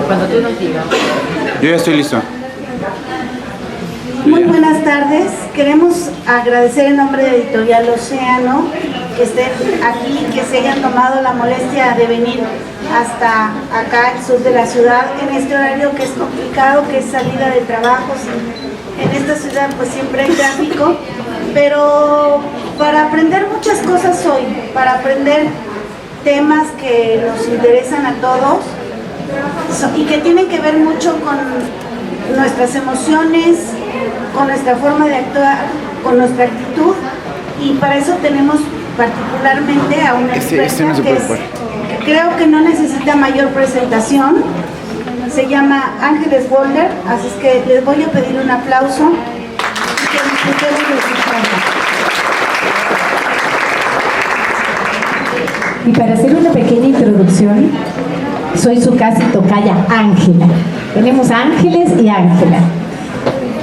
Cuando tú nos digas. Yo ya estoy listo. Muy buenas tardes. Queremos agradecer en nombre de Editorial Océano que estén aquí, que se hayan tomado la molestia de venir hasta acá, al sur de la ciudad, en este horario que es complicado, que es salida de trabajos. En esta ciudad pues siempre hay tráfico, pero para aprender muchas cosas hoy, para aprender temas que nos interesan a todos y que tienen que ver mucho con nuestras emociones, con nuestra forma de actuar, con nuestra actitud, y para eso tenemos particularmente a una experta no se puede jugar. que creo que no necesita mayor presentación. Se llama Ángeles Boulder, así es que les voy a pedir un aplauso y que disfrutemos de su charla. Y para hacer una pequeña introducción, soy su casi tocaya Ángela. Tenemos Ángeles y Ángela.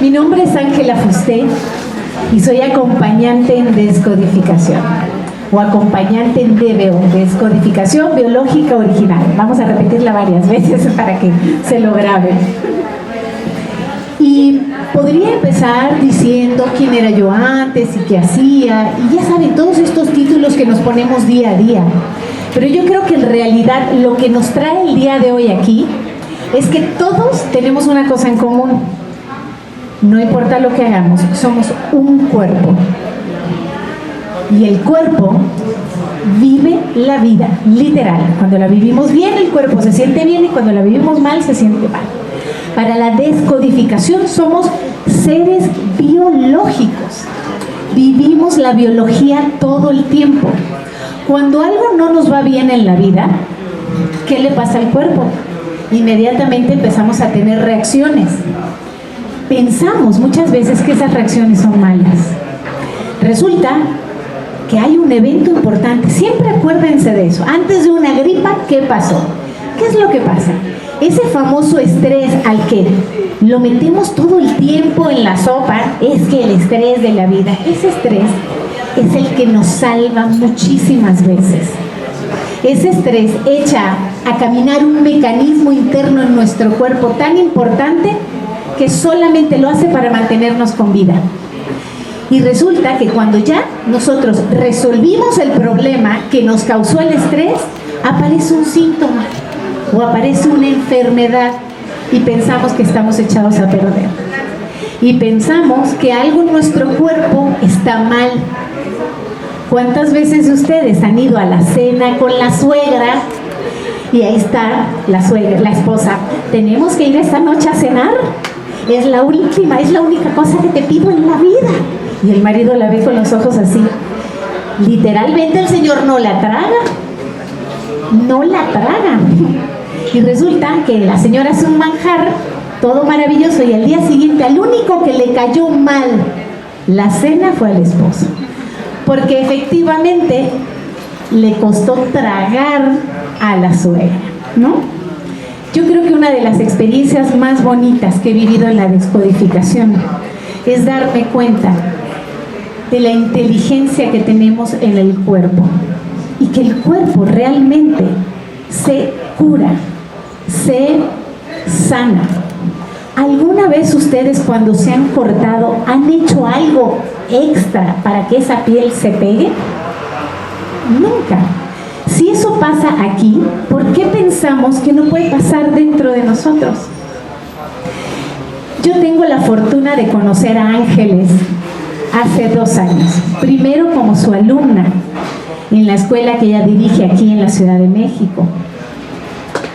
Mi nombre es Ángela Fusté y soy acompañante en descodificación o acompañante en DBO, descodificación biológica original. Vamos a repetirla varias veces para que se lo graben. Y podría empezar diciendo quién era yo antes y qué hacía, y ya saben, todos estos títulos que nos ponemos día a día. Pero yo creo que en realidad lo que nos trae el día de hoy aquí es que todos tenemos una cosa en común. No importa lo que hagamos, somos un cuerpo. Y el cuerpo vive la vida, literal. Cuando la vivimos bien, el cuerpo se siente bien, y cuando la vivimos mal, se siente mal. Para la descodificación somos seres biológicos. Vivimos la biología todo el tiempo. Cuando algo no nos va bien en la vida, ¿qué le pasa al cuerpo? Inmediatamente empezamos a tener reacciones. Pensamos muchas veces que esas reacciones son malas. Resulta que hay un evento importante. Siempre acuérdense de eso. Antes de una gripa, ¿qué pasó? ¿Qué es lo que pasa? Ese famoso estrés al que lo metemos todo el tiempo en la sopa, es que el estrés de la vida, ese estrés es el que nos salva muchísimas veces. Ese estrés echa a caminar un mecanismo interno en nuestro cuerpo tan importante que solamente lo hace para mantenernos con vida. Y resulta que cuando ya nosotros resolvimos el problema que nos causó el estrés, aparece un síntoma o aparece una enfermedad y pensamos que estamos echados a perder. Y pensamos que algo en nuestro cuerpo está mal. ¿Cuántas veces ustedes han ido a la cena con la suegra y ahí está la suegra, la esposa? ¿Tenemos que ir esta noche a cenar? Es la última, es la única cosa que te pido en la vida. Y el marido la ve con los ojos así. Literalmente el señor no la traga. No la traga. Y resulta que la señora hace un manjar, todo maravilloso, y al día siguiente al único que le cayó mal la cena fue al esposo. Porque efectivamente le costó tragar a la suegra, ¿no? Yo creo que una de las experiencias más bonitas que he vivido en la descodificación es darme cuenta de la inteligencia que tenemos en el cuerpo y que el cuerpo realmente se cura, se sana. ¿Alguna vez ustedes cuando se han cortado han hecho algo extra para que esa piel se pegue? Nunca. Si eso pasa aquí, ¿por qué pensamos que no puede pasar dentro de nosotros? Yo tengo la fortuna de conocer a Ángeles hace 2 años. Primero como su alumna en la escuela que ella dirige aquí en la Ciudad de México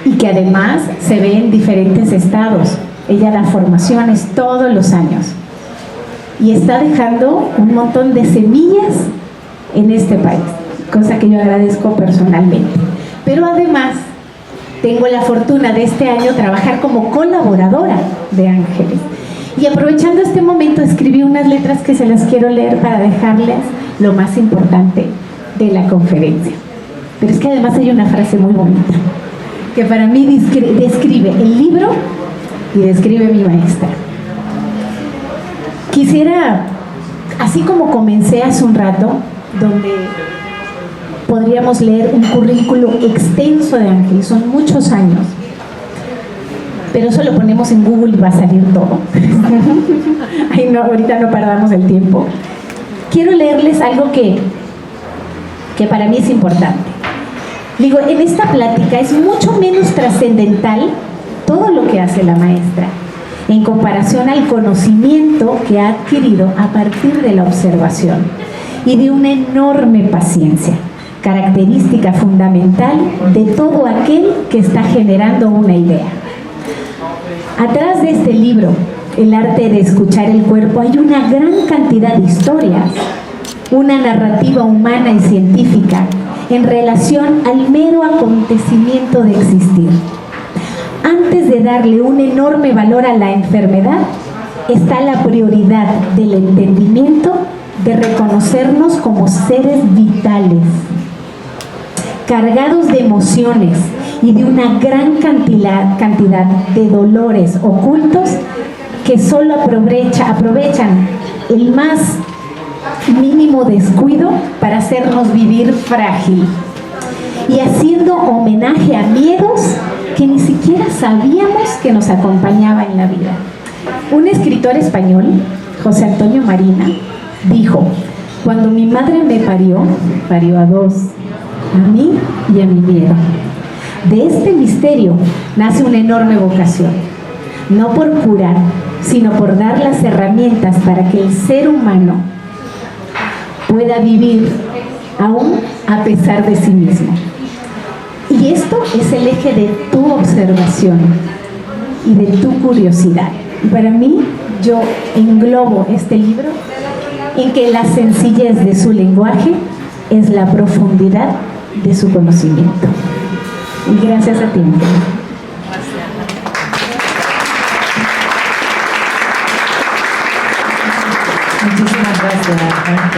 y que además se ve en diferentes estados. Ella da formaciones todos los años y está dejando un montón de semillas en este país, cosa que yo agradezco personalmente. Pero además tengo la fortuna de este año trabajar como colaboradora de Ángeles. Y aprovechando este momento escribí unas letras que se las quiero leer para dejarles lo más importante de la conferencia. Pero es que además hay una frase muy bonita que para mí describe el libro y describe mi maestra. Quisiera, así como comencé hace un rato, donde podríamos leer un currículo extenso de Ángeles, son muchos años, pero eso lo ponemos en Google y va a salir todo. Ay, no, ahorita no perdamos el tiempo. Quiero leerles algo que para mí es importante. Digo, en esta plática es mucho menos trascendental todo lo que hace la maestra en comparación al conocimiento que ha adquirido a partir de la observación y de una enorme paciencia, característica fundamental de todo aquel que está generando una idea. Atrás de este libro, El arte de escuchar el cuerpo, hay una gran cantidad de historias, una narrativa humana y científica en relación al mero acontecimiento de existir. Antes de darle un enorme valor a la enfermedad, está la prioridad del entendimiento de reconocernos como seres vitales, cargados de emociones y de una gran cantidad de dolores ocultos que solo aprovechan el más mínimo descuido para hacernos vivir frágil y haciendo homenaje a miedos que ni siquiera sabíamos que nos acompañaba en la vida. Un escritor español, José Antonio Marina, dijo: cuando mi madre me parió a dos, a mí y a mi miedo. De este misterio nace una enorme vocación, no por curar, sino por dar las herramientas para que el ser humano pueda vivir aún a pesar de sí mismo. Y esto es el eje de tu observación y de tu curiosidad. Y para mí, yo englobo este libro en que la sencillez de su lenguaje es la profundidad de su conocimiento. Y gracias a ti. Muchísimas gracias, Ángela,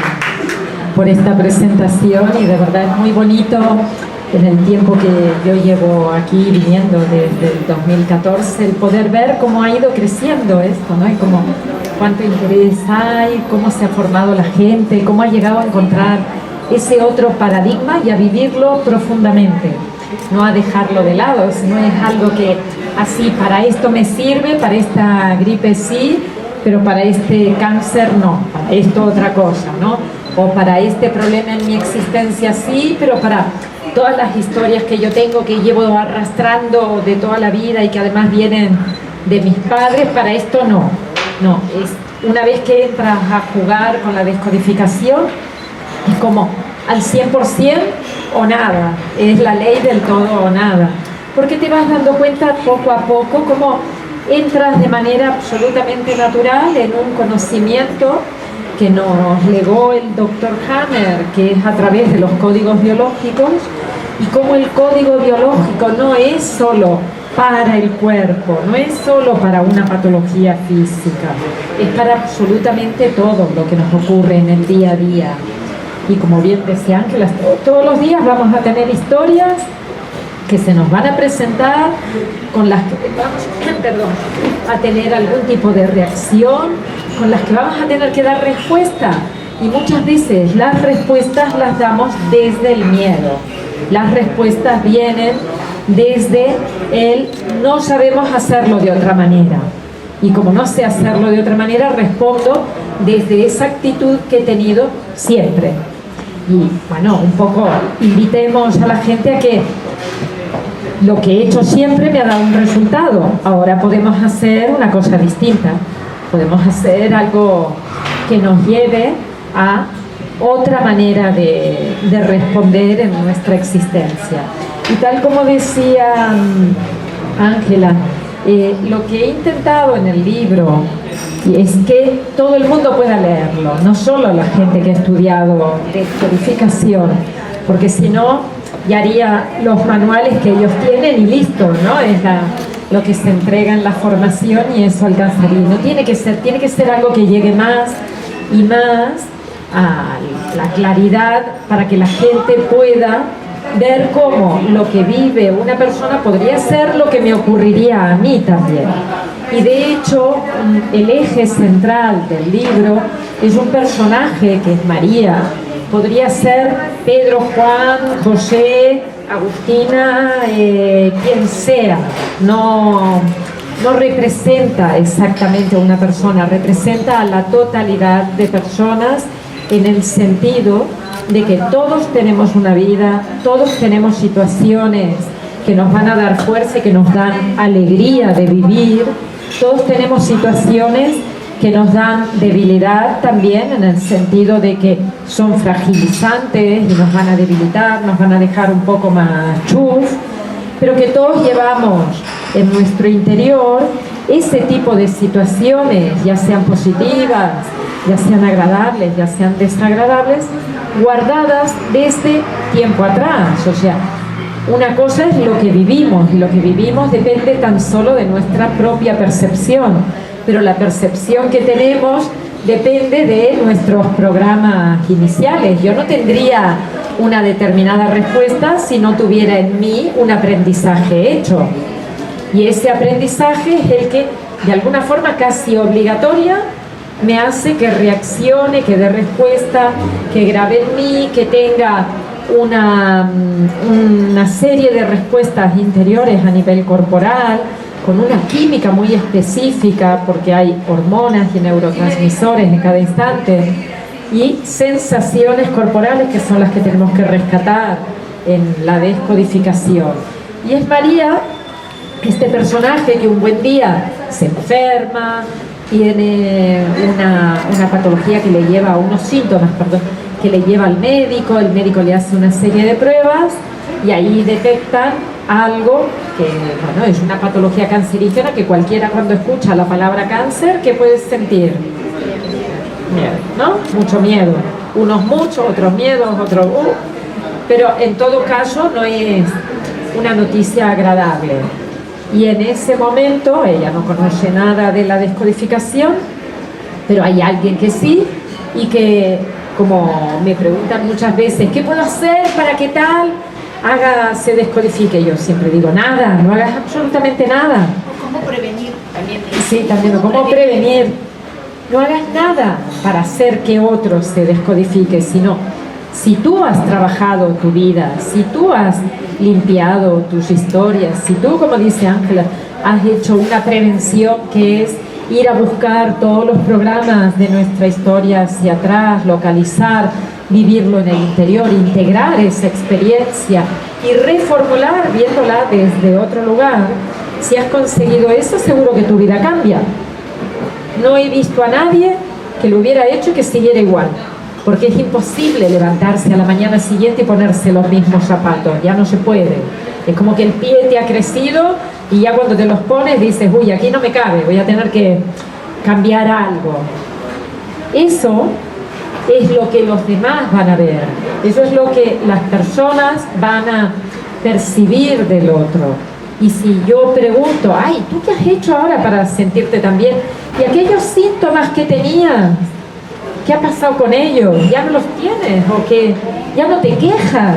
por esta presentación, y de verdad es muy bonito en el tiempo que yo llevo aquí viniendo desde el 2014 el poder ver cómo ha ido creciendo esto, ¿no? Y cómo, cuánto interés hay, cómo se ha formado la gente, cómo ha llegado a encontrar ese otro paradigma y a vivirlo profundamente, no a dejarlo de lado, sino es algo que así, para esto me sirve, para esta gripe sí, pero para este cáncer no, para esto otra cosa, ¿no? O para este problema en mi existencia sí, pero para todas las historias que yo tengo, que llevo arrastrando de toda la vida y que además vienen de mis padres, para esto no. No, es una vez que entras a jugar con la descodificación, es como al 100% o nada, es la ley del todo o nada, porque te vas dando cuenta poco a poco cómo entras de manera absolutamente natural en un conocimiento que nos legó el Dr. Hammer, que es a través de los códigos biológicos, y cómo el código biológico no es solo para el cuerpo, no es solo para una patología física, es para absolutamente todo lo que nos ocurre en el día a día. Y como bien decía Ángela, todos los días vamos a tener historias que se nos van a presentar, con las que vamos a tener algún tipo de reacción, con las que vamos a tener que dar respuesta. Y muchas veces las respuestas las damos desde el miedo. Las respuestas vienen desde el no sabemos hacerlo de otra manera. Y como no sé hacerlo de otra manera, respondo desde esa actitud que he tenido siempre. Y bueno, un poco invitemos a la gente a que lo que he hecho siempre me ha dado un resultado. Ahora podemos hacer una cosa distinta. Podemos hacer algo que nos lleve a otra manera de responder en nuestra existencia. Y tal como decía Ángela, lo que he intentado en el libro es que todo el mundo pueda leerlo, no solo la gente que ha estudiado decodificación, porque si no, ya haría los manuales que ellos tienen y listo, ¿no? Es lo que se entrega en la formación y eso alcanzaría. No tiene que ser algo que llegue más y más a la claridad para que la gente pueda ver cómo lo que vive una persona podría ser lo que me ocurriría a mí también. Y de hecho, el eje central del libro es un personaje que es María. Podría ser Pedro, Juan, José, Agustina, quien sea. No, no representa exactamente a una persona, representa a la totalidad de personas en el sentido de que todos tenemos una vida, todos tenemos situaciones que nos van a dar fuerza y que nos dan alegría de vivir, todos tenemos situaciones que nos dan debilidad también, en el sentido de que son fragilizantes y nos van a debilitar, nos van a dejar un poco más chuf, pero que todos llevamos en nuestro interior ese tipo de situaciones, ya sean positivas, ya sean agradables, ya sean desagradables, guardadas desde tiempo atrás. O sea, una cosa es lo que vivimos, y lo que vivimos depende tan solo de nuestra propia percepción, pero la percepción que tenemos depende de nuestros programas iniciales. Yo no tendría una determinada respuesta si no tuviera en mí un aprendizaje hecho. Y ese aprendizaje es el que, de alguna forma casi obligatoria, me hace que reaccione, que dé respuesta, que grabe en mí, que tenga una serie de respuestas interiores a nivel corporal, con una química muy específica, porque hay hormonas y neurotransmisores en cada instante, y sensaciones corporales que son las que tenemos que rescatar en la descodificación. Y es María, este personaje que un buen día se enferma, tiene una patología que le lleva, unos síntomas, perdón, que le lleva al médico, el médico le hace una serie de pruebas y ahí detectan algo que, bueno, es una patología cancerígena que cualquiera cuando escucha la palabra cáncer, ¿qué puedes sentir? Miedo, ¿no? Mucho miedo. Unos muchos, otros miedos, otros... pero en todo caso no es una noticia agradable. Y en ese momento, ella no conoce nada de la descodificación, pero hay alguien que sí, y que, como me preguntan muchas veces, ¿qué puedo hacer para que tal se descodifique? Yo siempre digo, nada, no hagas absolutamente nada. ¿Cómo prevenir? También. Sí, también, ¿cómo prevenir? No hagas nada para hacer que otro se descodifique, sino si tú has trabajado tu vida, si tú has limpiado tus historias, si tú, como dice Ángela, has hecho una prevención que es ir a buscar todos los programas de nuestra historia hacia atrás, localizar, vivirlo en el interior, integrar esa experiencia y reformular viéndola desde otro lugar, si has conseguido eso, seguro que tu vida cambia. No he visto a nadie que lo hubiera hecho y que siguiera igual, porque es imposible levantarse a la mañana siguiente y ponerse los mismos zapatos, ya no se puede. Es como que el pie te ha crecido y ya cuando te los pones dices, uy, aquí no me cabe, voy a tener que cambiar algo. Eso es lo que los demás van a ver, eso es lo que las personas van a percibir del otro. Y si yo pregunto, ay, ¿tú qué has hecho ahora para sentirte tan bien? Y aquellos síntomas que tenías, ¿qué ha pasado con ellos? ¿Ya no los tienes? ¿O que ya no te quejas?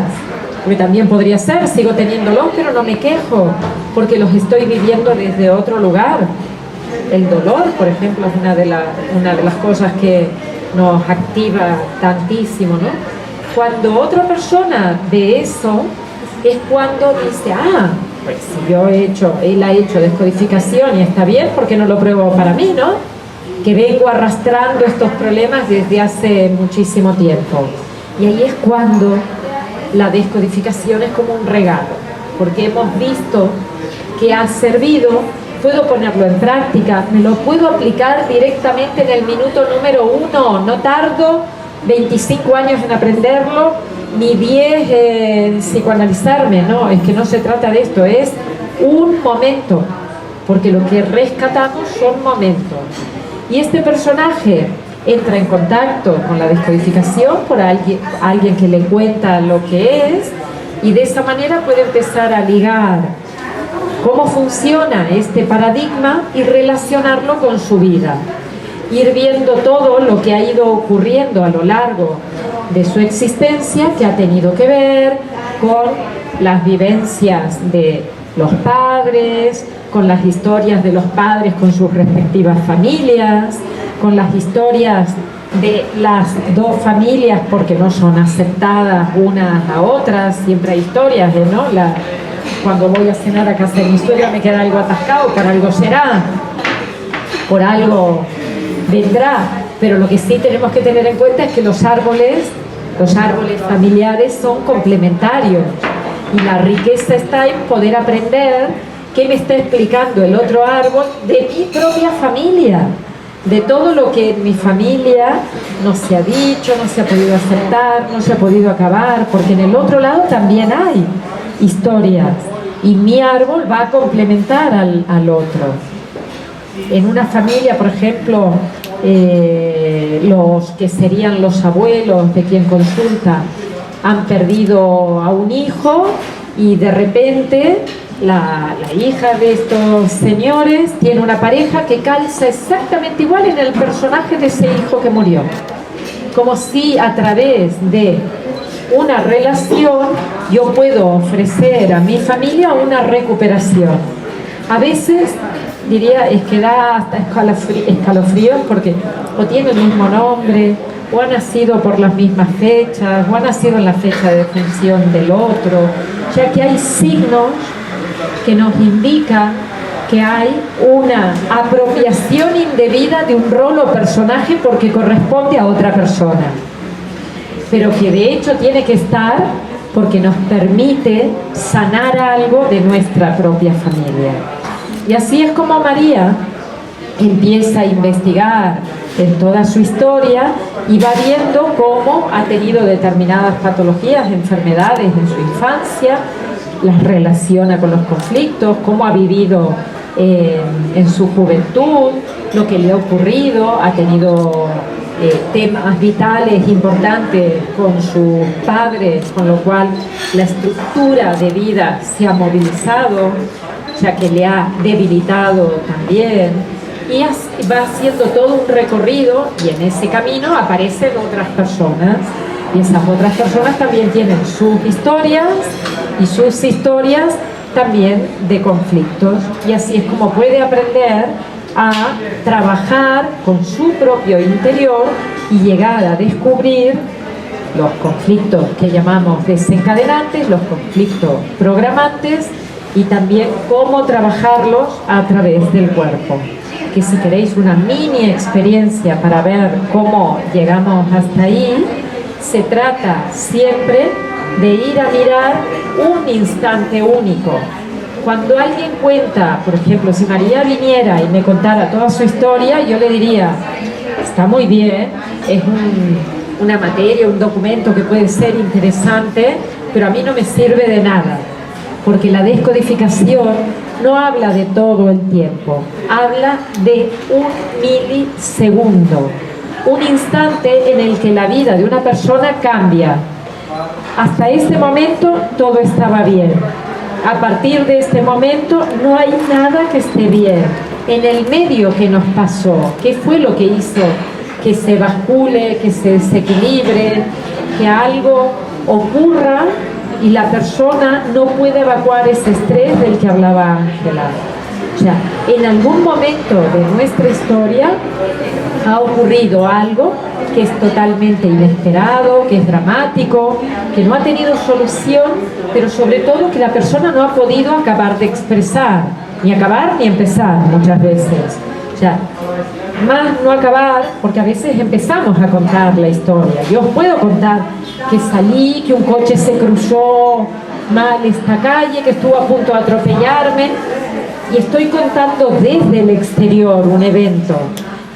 Porque también podría ser, sigo teniéndolos, pero no me quejo, porque los estoy viviendo desde otro lugar. El dolor, por ejemplo, es una de las cosas que nos activa tantísimo, ¿no? Cuando otra persona ve eso, es cuando dice, pues si él ha hecho descodificación y está bien, ¿por qué no lo pruebo para mí, no? Que vengo arrastrando estos problemas desde hace muchísimo tiempo. Y ahí es cuando la descodificación es como un regalo, porque hemos visto que ha servido, puedo ponerlo en práctica, me lo puedo aplicar directamente en el minuto número 1, no tardo 25 años en aprenderlo, ni 10 en psicoanalizarme, no, es que no se trata de esto, es un momento, porque lo que rescatamos son momentos. Y este personaje entra en contacto con la descodificación por alguien que le cuenta lo que es, y de esa manera puede empezar a ligar cómo funciona este paradigma y relacionarlo con su vida. Ir viendo todo lo que ha ido ocurriendo a lo largo de su existencia, que ha tenido que ver con las vivencias de los padres, con las historias de los padres con sus respectivas familias, con las historias de las dos familias porque no son aceptadas unas a otras, siempre hay historias de, ¿no? cuando voy a cenar a casa de mi suegra me queda algo atascado, por algo será, por algo vendrá. Pero lo que sí tenemos que tener en cuenta es que los árboles familiares son complementarios, y la riqueza está en poder aprender qué me está explicando el otro árbol de mi propia familia, de todo lo que en mi familia no se ha dicho, no se ha podido aceptar, no se ha podido acabar, porque en el otro lado también hay historias, y mi árbol va a complementar al otro. En una familia, por ejemplo, los que serían los abuelos de quien consulta han perdido a un hijo, y de repente la hija de estos señores tiene una pareja que calza exactamente igual en el personaje de ese hijo que murió, como si a través de una relación yo puedo ofrecer a mi familia una recuperación. A veces diría, es que da hasta escalofríos, porque o tiene el mismo nombre, o ha nacido por las mismas fechas, o ha nacido en la fecha de defunción del otro, ya que hay signos que nos indican que hay una apropiación indebida de un rol o personaje porque corresponde a otra persona, pero que de hecho tiene que estar porque nos permite sanar algo de nuestra propia familia. Y así es como María empieza a investigar en toda su historia y va viendo cómo ha tenido determinadas patologías, enfermedades en su infancia, las relaciona con los conflictos, cómo ha vivido en su juventud, lo que le ha ocurrido, ha tenido temas vitales importantes con sus padres, con lo cual la estructura de vida se ha movilizado, ya que le ha debilitado también, y va haciendo todo un recorrido, y en ese camino aparecen otras personas, y esas otras personas también tienen sus historias, y sus historias también de conflictos, y así es como puede aprender a trabajar con su propio interior y llegar a descubrir los conflictos que llamamos desencadenantes, los conflictos programantes, y también cómo trabajarlos a través del cuerpo. Que si queréis una mini experiencia para ver cómo llegamos hasta ahí, se trata siempre de ir a mirar un instante único. Cuando alguien cuenta, por ejemplo, si María viniera y me contara toda su historia, yo le diría, está muy bien, es una materia, un documento que puede ser interesante, pero a mí no me sirve de nada, porque la descodificación no habla de todo el tiempo, habla de un milisegundo, un instante en el que la vida de una persona cambia. Hasta este momento todo estaba bien. A partir de este momento no hay nada que esté bien. En el medio, ¿qué nos pasó? ¿Qué fue lo que hizo que se bascule, que se desequilibre, que algo ocurra y la persona no puede evacuar ese estrés del que hablaba Ángela? O sea, en algún momento de nuestra historia ha ocurrido algo que es totalmente inesperado, que es dramático, que no ha tenido solución, pero sobre todo que la persona no ha podido acabar de expresar, ni acabar ni empezar muchas veces. O sea, más no acabar, porque a veces empezamos a contar la historia. Yo os puedo contar que salí, que un coche se cruzó mal esta calle, que estuvo a punto de atropellarme, y estoy contando desde el exterior un evento,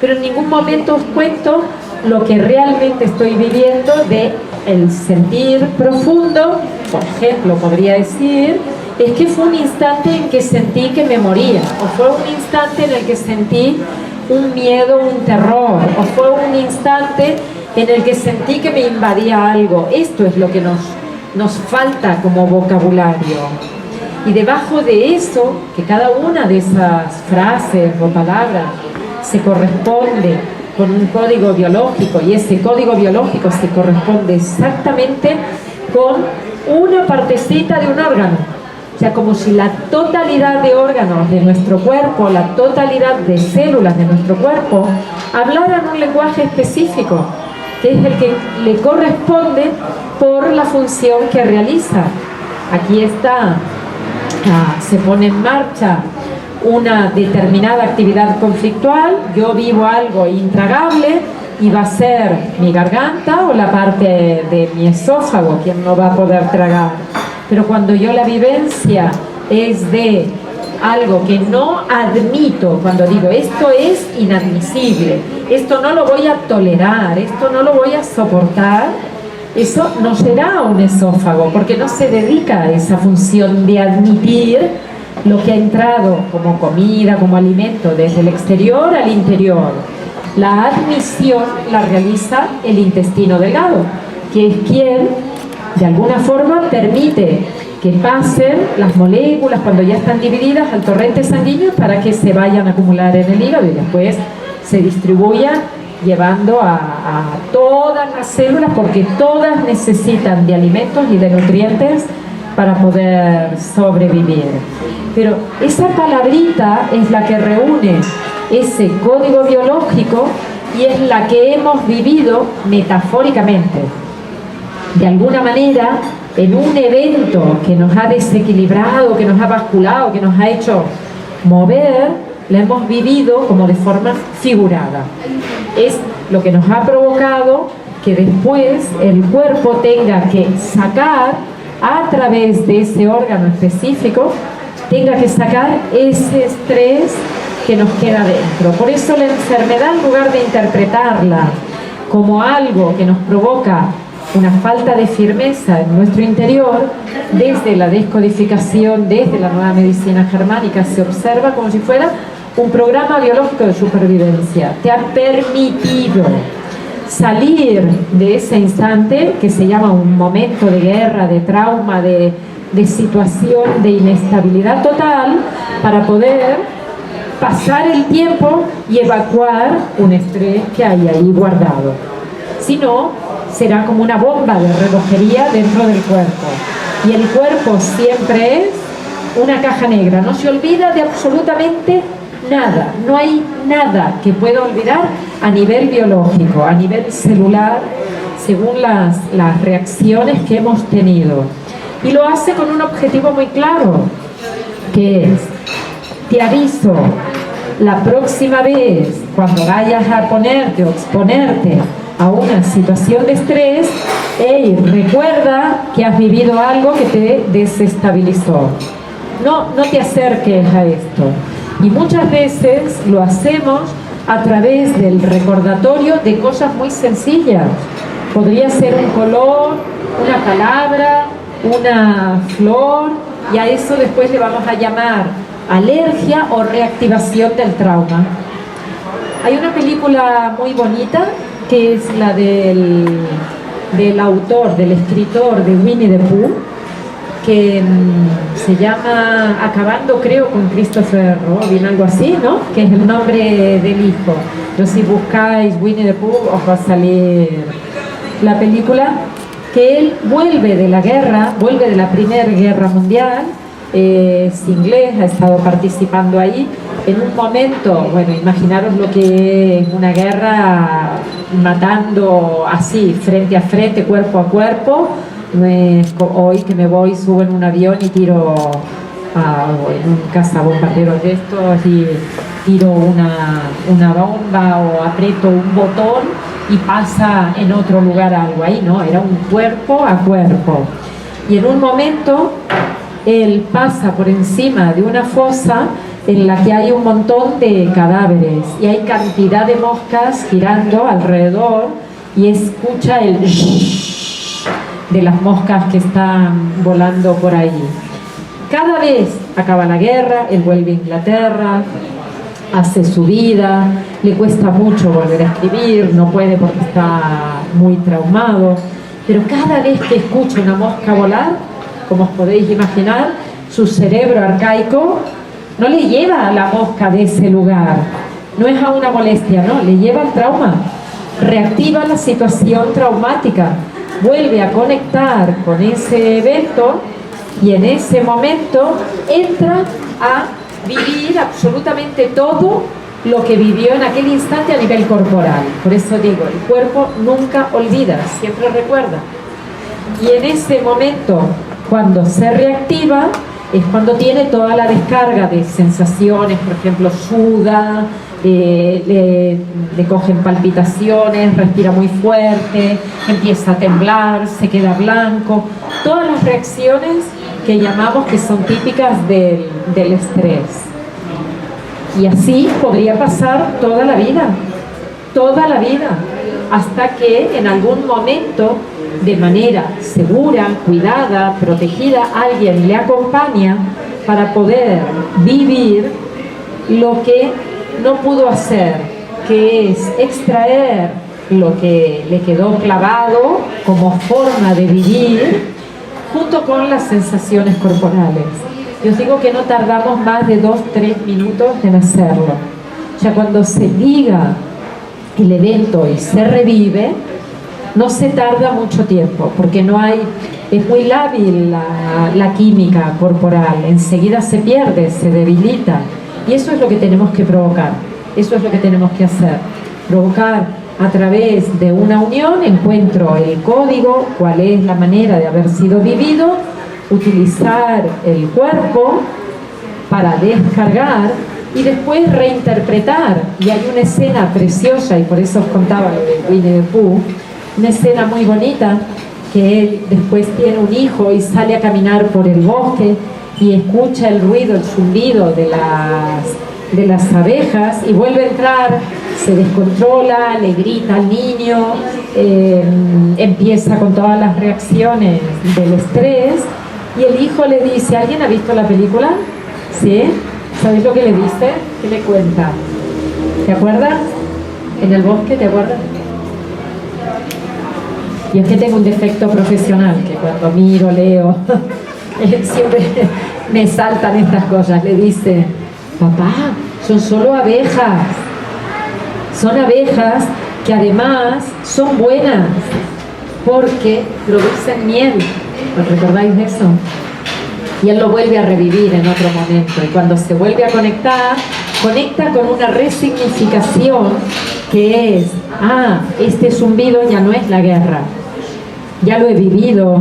pero en ningún momento os cuento lo que realmente estoy viviendo de el sentir profundo. Por ejemplo, podría decir, es que fue un instante en que sentí que me moría, o fue un instante en el que sentí un miedo, un terror, o fue un instante en el que sentí que me invadía algo. Esto es lo que nos falta como vocabulario. Y debajo de eso, que cada una de esas frases o palabras se corresponde con un código biológico, y ese código biológico se corresponde exactamente con una partecita de un órgano. O sea, como si la totalidad de órganos de nuestro cuerpo, la totalidad de células de nuestro cuerpo, hablaran un lenguaje específico, que es el que le corresponde por la función que realiza. Aquí está se pone en marcha una determinada actividad conflictual, yo vivo algo intragable y va a ser mi garganta o la parte de mi esófago quien no va a poder tragar. Pero cuando yo la vivencia es de algo que no admito, cuando digo esto es inadmisible, esto no lo voy a tolerar, esto no lo voy a soportar, eso no será un esófago, porque no se dedica a esa función de admitir lo que ha entrado como comida, como alimento, desde el exterior al interior. La admisión la realiza el intestino delgado, que es quien, de alguna forma, permite que pasen las moléculas cuando ya están divididas al torrente sanguíneo para que se vayan a acumular en el hígado y después se distribuyan llevando a todas las células, porque todas necesitan de alimentos y de nutrientes para poder sobrevivir. Pero esa palabrita es la que reúne ese código biológico y es la que hemos vivido metafóricamente. De alguna manera, en un evento que nos ha desequilibrado, que nos ha basculado, que nos ha hecho mover, la hemos vivido como de forma figurada. Es lo que nos ha provocado que después el cuerpo tenga que sacar a través de ese órgano específico, tenga que sacar ese estrés que nos queda dentro. Por eso la enfermedad, en lugar de interpretarla como algo que nos provoca una falta de firmeza en nuestro interior, desde la descodificación, desde la nueva medicina germánica, se observa como si fuera un programa biológico de supervivencia. Te ha permitido salir de ese instante que se llama un momento de guerra, de trauma, de situación de inestabilidad total, para poder pasar el tiempo y evacuar un estrés que hay ahí guardado. Si no, será como una bomba de relojería dentro del cuerpo. Y el cuerpo siempre es una caja negra, no se olvida de absolutamente nada, no hay nada que pueda olvidar a nivel biológico, a nivel celular, según las reacciones que hemos tenido. Y lo hace con un objetivo muy claro, que es: te aviso, la próxima vez cuando vayas a ponerte o exponerte a una situación de estrés, hey, recuerda que has vivido algo que te desestabilizó. No te acerques a esto. Y muchas veces lo hacemos a través del recordatorio de cosas muy sencillas. Podría ser un color, una palabra, una flor, y a eso después le vamos a llamar alergia o reactivación del trauma. Hay una película muy bonita que es la del autor, del escritor de Winnie the Pooh, que se llama Acabando, creo, con Christopher Robin, algo así, ¿no? Que es el nombre del hijo. Pero si buscáis Winnie the Pooh os va a salir la película, que él vuelve de la guerra, vuelve de la Primera Guerra Mundial, es inglés, ha estado participando ahí. En un momento, bueno, imaginaros lo que es una guerra, matando así, frente a frente, cuerpo a cuerpo. No es hoy que me voy, subo en un avión y tiro en un cazabombardero de estos y tiro una bomba o aprieto un botón y pasa en otro lugar algo. Ahí no, era un cuerpo a cuerpo. Y en un momento él pasa por encima de una fosa en la que hay un montón de cadáveres y hay cantidad de moscas girando alrededor, y escucha el de las moscas que están volando por ahí. Cada vez acaba la guerra, él vuelve a Inglaterra, hace su vida, le cuesta mucho volver a escribir, no puede porque está muy traumado, pero cada vez que escucha una mosca volar, como os podéis imaginar, su cerebro arcaico no le lleva a la mosca de ese lugar, no es a una molestia, no, le lleva al trauma, reactiva la situación traumática, vuelve a conectar con ese evento y en ese momento entra a vivir absolutamente todo lo que vivió en aquel instante a nivel corporal. Por eso digo, el cuerpo nunca olvida, siempre recuerda. Y en ese momento, cuando se reactiva, es cuando tiene toda la descarga de sensaciones, por ejemplo, suda, le cogen palpitaciones, respira muy fuerte, empieza a temblar, se queda blanco, todas las reacciones que llamamos que son típicas del estrés. Y así podría pasar toda la vida, hasta que en algún momento, de manera segura, cuidada, protegida, alguien le acompaña para poder vivir lo que no pudo hacer, que es extraer lo que le quedó clavado como forma de vivir junto con las sensaciones corporales. Yo os digo que no tardamos más de 2-3 minutos en hacerlo. Ya cuando se liga el evento y se revive, no se tarda mucho tiempo, porque no hay, es muy lábil la química corporal, enseguida se pierde, se debilita, y eso es lo que tenemos que provocar, eso es lo que tenemos que hacer, provocar a través de una unión, encuentro el código, cuál es la manera de haber sido vivido, utilizar el cuerpo para descargar y después reinterpretar. Y hay una escena preciosa, y por eso os contaba lo de Winnie the Pooh, una escena muy bonita, que él después tiene un hijo y sale a caminar por el bosque y escucha el ruido, el zumbido de las abejas, y vuelve a entrar, se descontrola, le grita al niño, empieza con todas las reacciones del estrés, y el hijo le dice, ¿alguien ha visto la película? ¿Sí? ¿Sabéis lo que le dice? ¿Qué le cuenta? ¿Te acuerdas? En el bosque, ¿te acuerdas? Y es que tengo un defecto profesional, que cuando miro, leo, siempre me saltan estas cosas. Le dice, papá, son solo abejas. Son abejas que además son buenas porque producen miel. ¿Os recordáis de eso? Y él lo vuelve a revivir en otro momento. Y cuando se vuelve a conectar, conecta con una resignificación que es, este zumbido ya no es la guerra. Ya lo he vivido,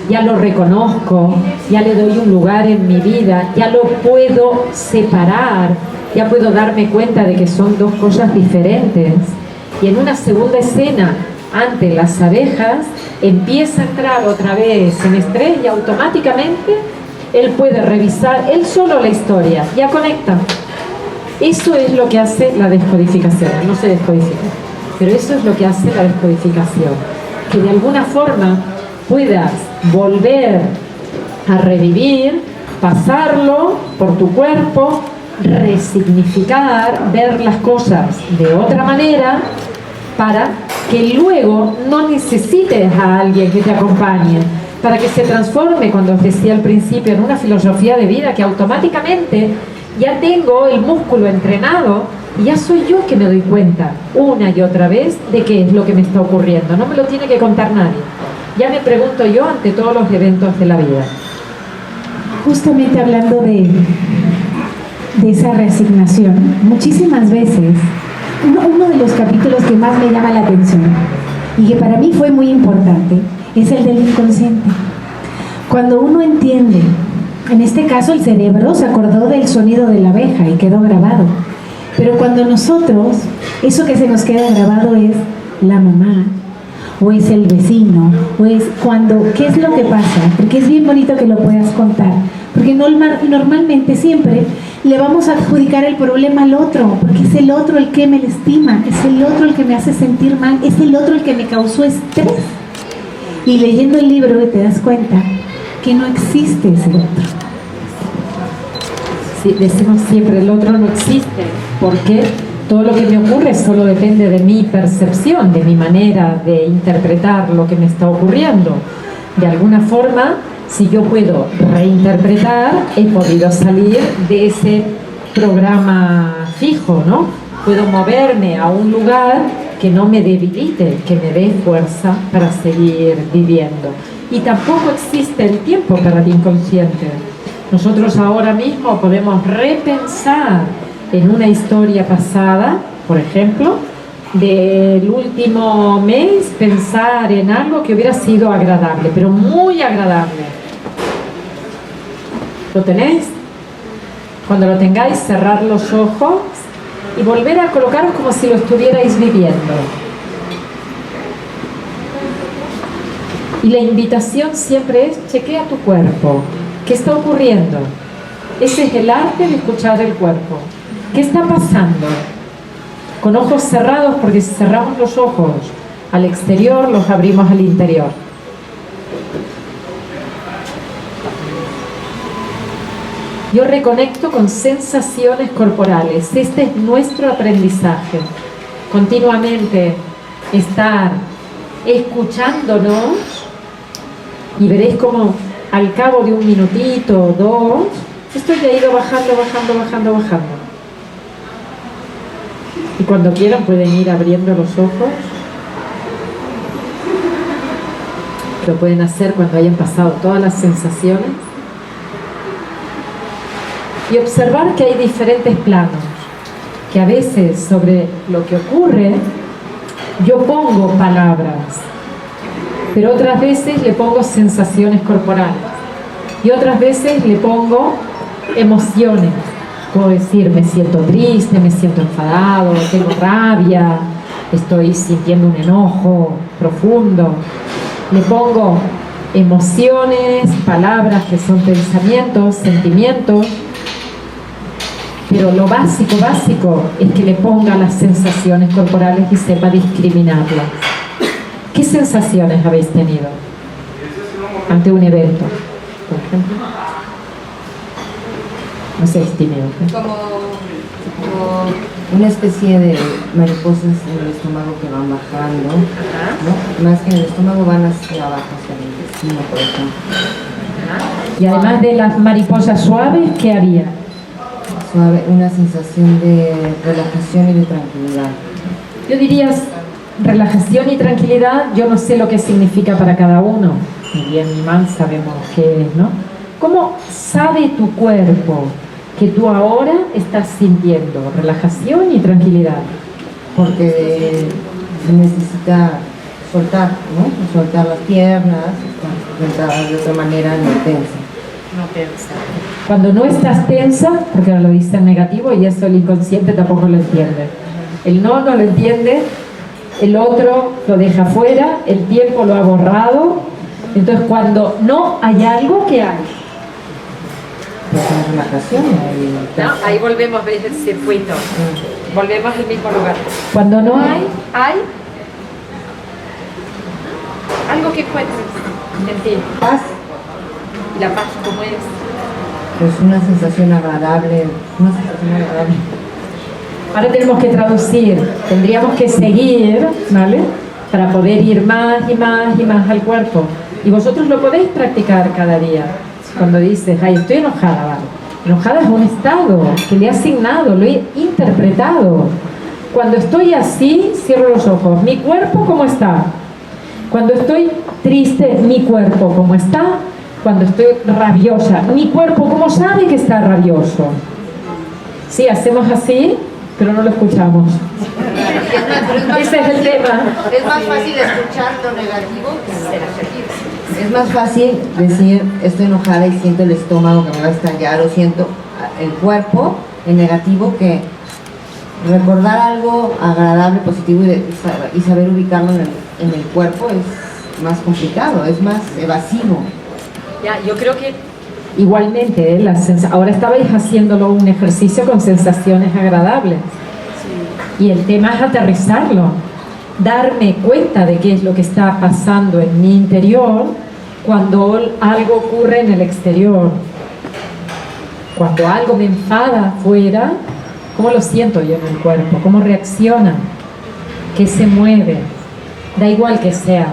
ya lo reconozco, ya le doy un lugar en mi vida, ya lo puedo separar, ya puedo darme cuenta de que son dos cosas diferentes. Y en una segunda escena, ante las abejas, empieza a entrar otra vez en estrés y automáticamente él puede revisar él solo la historia, ya conecta. Eso es lo que hace la descodificación, no se descodifica, pero eso es lo que hace la descodificación, que de alguna forma puedas volver a revivir, pasarlo por tu cuerpo, resignificar, ver las cosas de otra manera, para que luego no necesites a alguien que te acompañe, para que se transforme, cuando os decía al principio, en una filosofía de vida que automáticamente ya tengo el músculo entrenado y ya soy yo que me doy cuenta una y otra vez de qué es lo que me está ocurriendo. No me lo tiene que contar nadie. Ya me pregunto yo ante todos los eventos de la vida. Justamente hablando de esa resignación, muchísimas veces, uno de los capítulos que más me llama la atención y que para mí fue muy importante es el del inconsciente. Cuando uno entiende, en este caso el cerebro se acordó del sonido de la abeja y quedó grabado, pero cuando nosotros, eso que se nos queda grabado es la mamá, o es el vecino, o es cuando, ¿qué es lo que pasa? Porque es bien bonito que lo puedas contar, porque normalmente siempre le vamos a adjudicar el problema al otro, porque es el otro el que me lastima, es el otro el que me hace sentir mal, es el otro el que me causó estrés. Y leyendo el libro te das cuenta que no existe ese otro. Sí, decimos siempre, el otro no existe, porque todo lo que me ocurre solo depende de mi percepción, de mi manera de interpretar lo que me está ocurriendo. De alguna forma, si yo puedo reinterpretar, he podido salir de ese programa fijo, ¿no? Puedo moverme a un lugar que no me debilite, que me dé fuerza para seguir viviendo. Y tampoco existe el tiempo para el inconsciente. Nosotros ahora mismo podemos repensar en una historia pasada, por ejemplo, del último mes, pensar en algo que hubiera sido agradable, pero muy agradable. ¿Lo tenéis? Cuando lo tengáis, cerrar los ojos y volver a colocaros como si lo estuvierais viviendo. Y la invitación siempre es: chequea tu cuerpo. ¿Qué está ocurriendo? Ese es el arte de escuchar el cuerpo. ¿Qué está pasando? Con ojos cerrados, porque si cerramos los ojos al exterior, los abrimos al interior. Yo reconecto con sensaciones corporales. Este es nuestro aprendizaje. Continuamente estar escuchándonos, y veréis como al cabo de un minutito o dos, esto ya ha ido bajando. Y cuando quieran pueden ir abriendo los ojos. Lo pueden hacer cuando hayan pasado todas las sensaciones. Y observar que hay diferentes planos, que a veces sobre lo que ocurre yo pongo palabras, pero otras veces le pongo sensaciones corporales y otras veces le pongo emociones. Puedo decir: me siento triste, me siento enfadado, tengo rabia, estoy sintiendo un enojo profundo. Le pongo emociones, palabras que son pensamientos, sentimientos. Pero lo básico es que le ponga las sensaciones corporales y sepa discriminarlas. ¿Qué sensaciones habéis tenido ante un evento, por ejemplo? No sé, es tímido. Como una especie de mariposas en el estómago que van bajando, ¿no? Más que en el estómago, van hacia abajo, hacia el intestino, por ejemplo. Y además de las mariposas suaves, ¿qué había? Suave, una sensación de relajación y de tranquilidad. Yo diría relajación y tranquilidad. Yo no sé lo que significa para cada uno, ni bien ni mal sabemos qué es, ¿no? ¿Cómo sabe tu cuerpo que tú ahora estás sintiendo relajación y tranquilidad? Porque se necesita soltar, ¿no? Soltar las piernas, estar de otra manera no tensa. No tensa. Cuando no estás tensa, porque ahora lo dice en negativo y eso el inconsciente tampoco lo entiende. El no lo entiende, el otro lo deja fuera, el tiempo lo ha borrado. Entonces cuando no hay algo, ¿qué hay? Pues una relajación. ¿No? Ahí volvemos, veis el circuito. Volvemos al mismo lugar. Cuando no hay algo que encuentres en ti. Paz. ¿Y la paz cómo es? Pues una sensación agradable, Ahora tenemos que traducir, tendríamos que seguir, ¿vale? Para poder ir más y más al cuerpo. Y vosotros lo podéis practicar cada día. Cuando dices: ay, estoy enojada, ¿vale? Enojada es un estado que le he asignado, lo he interpretado. Cuando estoy así, cierro los ojos. ¿Mi cuerpo cómo está? Cuando estoy triste, ¿mi cuerpo cómo está? Cuando estoy rabiosa, ¿mi cuerpo cómo sabe que está rabioso? Sí, hacemos así, pero no lo escuchamos. Ese es el tema. Es más fácil escuchar lo negativo que ser afectivo. Es más fácil decir: estoy enojada y siento el estómago que me va a estallar, o siento el cuerpo en negativo, que recordar algo agradable, positivo y saber ubicarlo en el cuerpo es más complicado, es más evasivo. Ya, yo creo que igualmente, ahora estabais haciéndolo un ejercicio con sensaciones agradables. Y el tema es aterrizarlo, darme cuenta de qué es lo que está pasando en mi interior cuando algo ocurre en el exterior. Cuando algo me enfada afuera, ¿cómo lo siento yo en el cuerpo? ¿Cómo reacciona? ¿Qué se mueve? Da igual que sea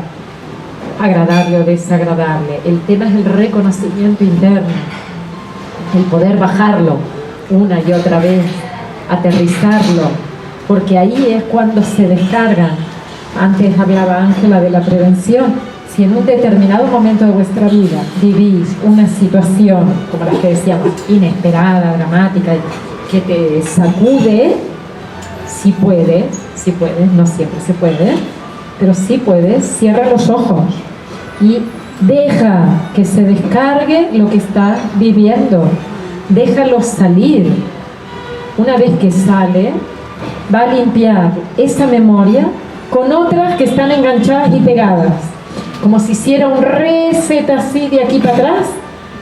agradable o desagradable. El tema es el reconocimiento interno, el poder bajarlo una y otra vez, aterrizarlo, porque ahí es cuando se descargan. Antes hablaba Ángela de la prevención. Si en un determinado momento de vuestra vida vivís una situación como la que decíamos, inesperada, dramática, que te sacude, si puedes, no siempre se puede, pero si puedes, cierra los ojos y Deja que se descargue lo que está viviendo. Déjalo salir. Una vez que sale, va a limpiar esa memoria con otras que están enganchadas y pegadas. Como si hiciera un reset así de aquí para atrás,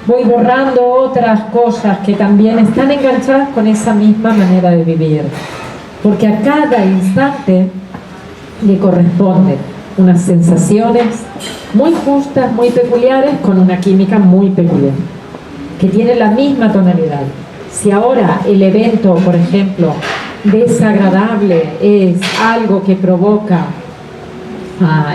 voy borrando otras cosas que también están enganchadas con esa misma manera de vivir. Porque a cada instante le corresponde unas sensaciones muy justas, muy peculiares, con una química muy peculiar, que tiene la misma tonalidad. Si ahora el evento, por ejemplo, desagradable es algo que provoca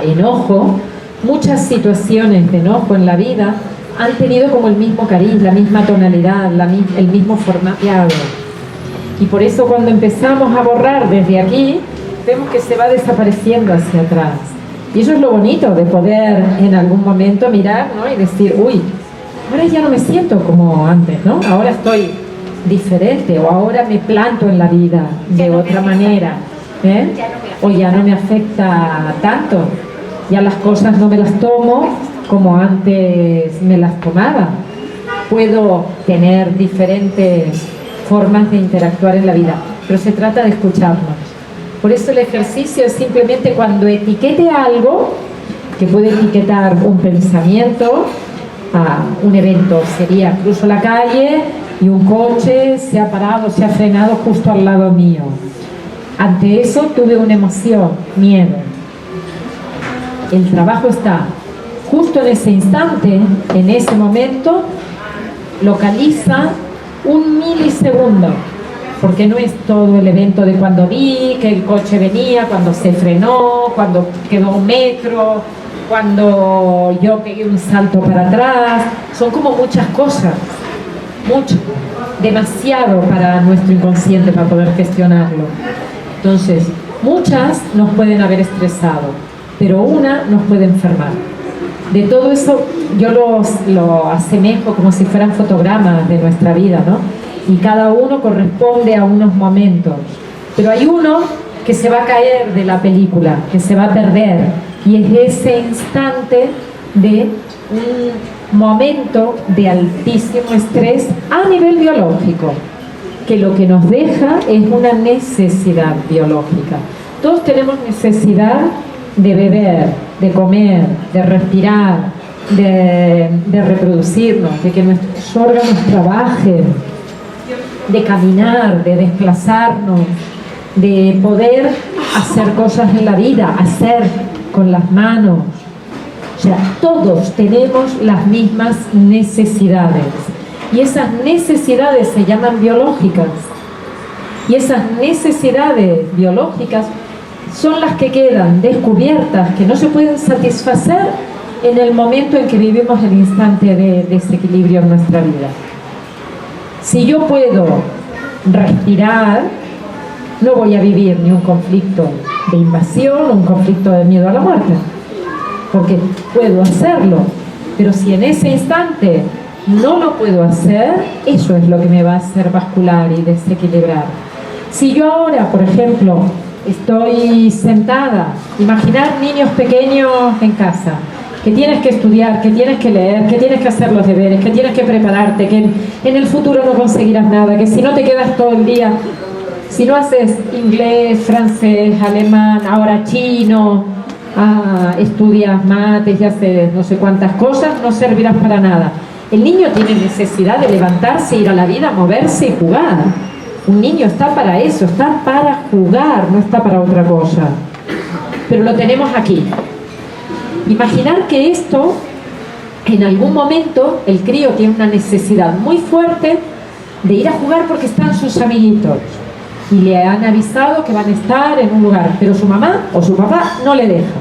enojo, muchas situaciones de enojo en la vida han tenido como el mismo cariz, la misma tonalidad, el mismo formateado. Y por eso cuando empezamos a borrar desde aquí, vemos que se va desapareciendo hacia atrás. Y eso es lo bonito de poder en algún momento mirar, ¿no? Y decir, uy, ahora ya no me siento como antes, ¿no? Ahora estoy diferente, o ahora me planto en la vida de otra manera, ¿eh? O ya no me afecta tanto, ya las cosas no me las tomo como antes me las tomaba. Puedo tener diferentes formas de interactuar en la vida, pero se trata de escucharnos. Por eso el ejercicio es simplemente cuando etiquete algo, que puede etiquetar un pensamiento, un evento sería cruzo la calle y un coche se ha parado, se ha frenado justo al lado mío. Ante eso tuve una emoción, miedo. El trabajo está justo en ese instante, en ese momento, localiza un milisegundo, porque no es todo el evento de cuando vi que el coche venía, cuando se frenó, cuando quedó un metro, cuando yo pegué un salto para atrás. Son como muchas cosas, mucho, demasiado para nuestro inconsciente para poder gestionarlo. Entonces, muchas nos pueden haber estresado, pero una nos puede enfermar. De todo eso yo lo asemejo como si fueran fotogramas de nuestra vida, ¿no? Y cada uno corresponde a unos momentos. Pero hay uno que se va a caer de la película, que se va a perder. Y es ese instante de un momento de altísimo estrés a nivel biológico, que lo que nos deja es una necesidad biológica. Todos tenemos necesidad de beber, de comer, de respirar, de reproducirnos, de que nuestros órganos trabajen, de caminar, de desplazarnos, de poder hacer cosas en la vida, hacer con las manos. O sea, todos tenemos las mismas necesidades y esas necesidades se llaman biológicas, y esas necesidades biológicas son las que quedan descubiertas, que no se pueden satisfacer en el momento en que vivimos el instante de desequilibrio en nuestra vida. Si yo puedo respirar, no voy a vivir ni un conflicto de invasión, un conflicto de miedo a la muerte, porque puedo hacerlo. Pero si en ese instante no lo puedo hacer, eso es lo que me va a hacer bascular y desequilibrar. Si yo ahora, por ejemplo, estoy sentada, imaginar niños pequeños en casa, que tienes que estudiar, que tienes que leer, que tienes que hacer los deberes, que tienes que prepararte, que en el futuro no conseguirás nada, que si no te quedas todo el día, si no haces inglés, francés, alemán, ahora chino, estudias mates y haces no sé cuántas cosas, no servirás para nada. El niño tiene necesidad de levantarse, ir a la vida, moverse y jugar. Un niño está para eso, está para jugar, no está para otra cosa. Pero lo tenemos aquí. Imaginar que esto, en algún momento, el crío tiene una necesidad muy fuerte de ir a jugar porque están sus amiguitos y le han avisado que van a estar en un lugar, pero su mamá o su papá no le deja.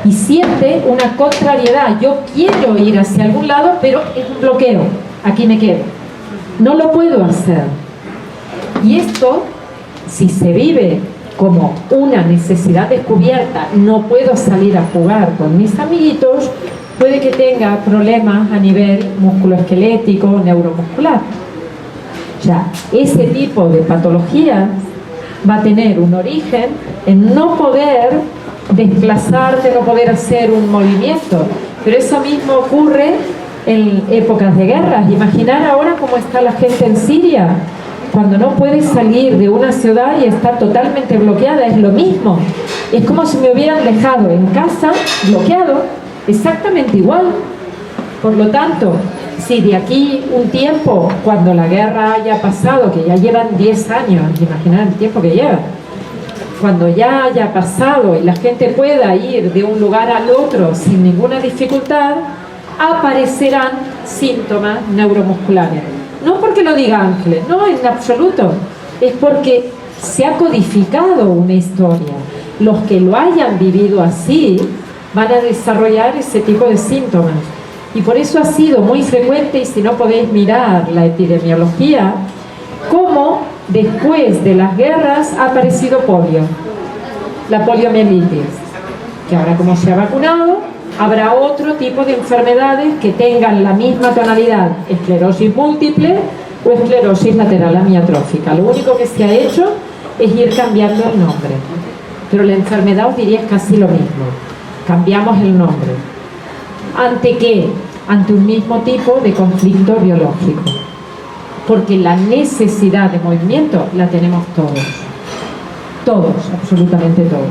Y siente una contrariedad. Yo quiero ir hacia algún lado, pero es un bloqueo. Aquí me quedo. No lo puedo hacer. Y esto, si se vive como una necesidad descubierta, no puedo salir a jugar con mis amiguitos, puede que tenga problemas a nivel musculoesquelético, neuromuscular. O sea, ese tipo de patologías va a tener un origen en no poder desplazarte, no poder hacer un movimiento. Pero eso mismo ocurre en épocas de guerras. Imaginar ahora cómo está la gente en Siria, cuando no puede salir de una ciudad y está totalmente bloqueada. Es lo mismo. Es como si me hubieran dejado en casa bloqueado, exactamente igual. Por lo tanto, si de aquí un tiempo, cuando la guerra haya pasado, que ya llevan 10 años, imaginar el tiempo que lleva, cuando ya haya pasado y la gente pueda ir de un lugar al otro sin ninguna dificultad, aparecerán síntomas neuromusculares. No porque lo diga Ángeles, no, en absoluto. Es porque se ha codificado una historia. Los que lo hayan vivido así van a desarrollar ese tipo de síntomas. Y por eso ha sido muy frecuente, y si no podéis mirar la epidemiología, cómo después de las guerras ha aparecido polio, la poliomielitis, que ahora como se ha vacunado, habrá otro tipo de enfermedades que tengan la misma tonalidad, esclerosis múltiple o esclerosis lateral amiotrófica. Lo único que se ha hecho es ir cambiando el nombre, pero la enfermedad os diría es casi lo mismo, cambiamos el nombre. ¿Ante qué? Ante un mismo tipo de conflicto biológico, porque la necesidad de movimiento la tenemos todos, absolutamente todos.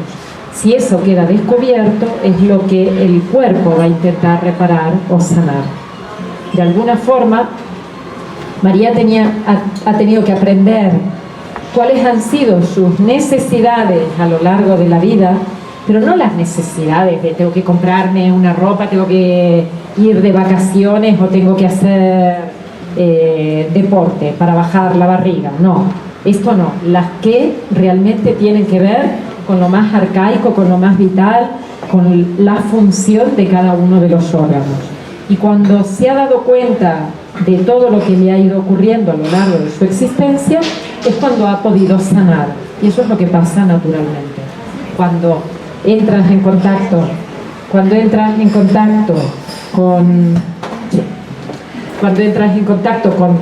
Si eso queda descubierto, es lo que el cuerpo va a intentar reparar o sanar. De alguna forma, María ha tenido que aprender cuáles han sido sus necesidades a lo largo de la vida, pero no las necesidades de tengo que comprarme una ropa, tengo que ir de vacaciones o tengo que hacer deporte para bajar la barriga. No, esto no. Las que realmente tienen que ver con lo más arcaico, con lo más vital, con la función de cada uno de los órganos. Y cuando se ha dado cuenta de todo lo que le ha ido ocurriendo a lo largo de su existencia, es cuando ha podido sanar. Y eso es lo que pasa naturalmente. Cuando entras en contacto con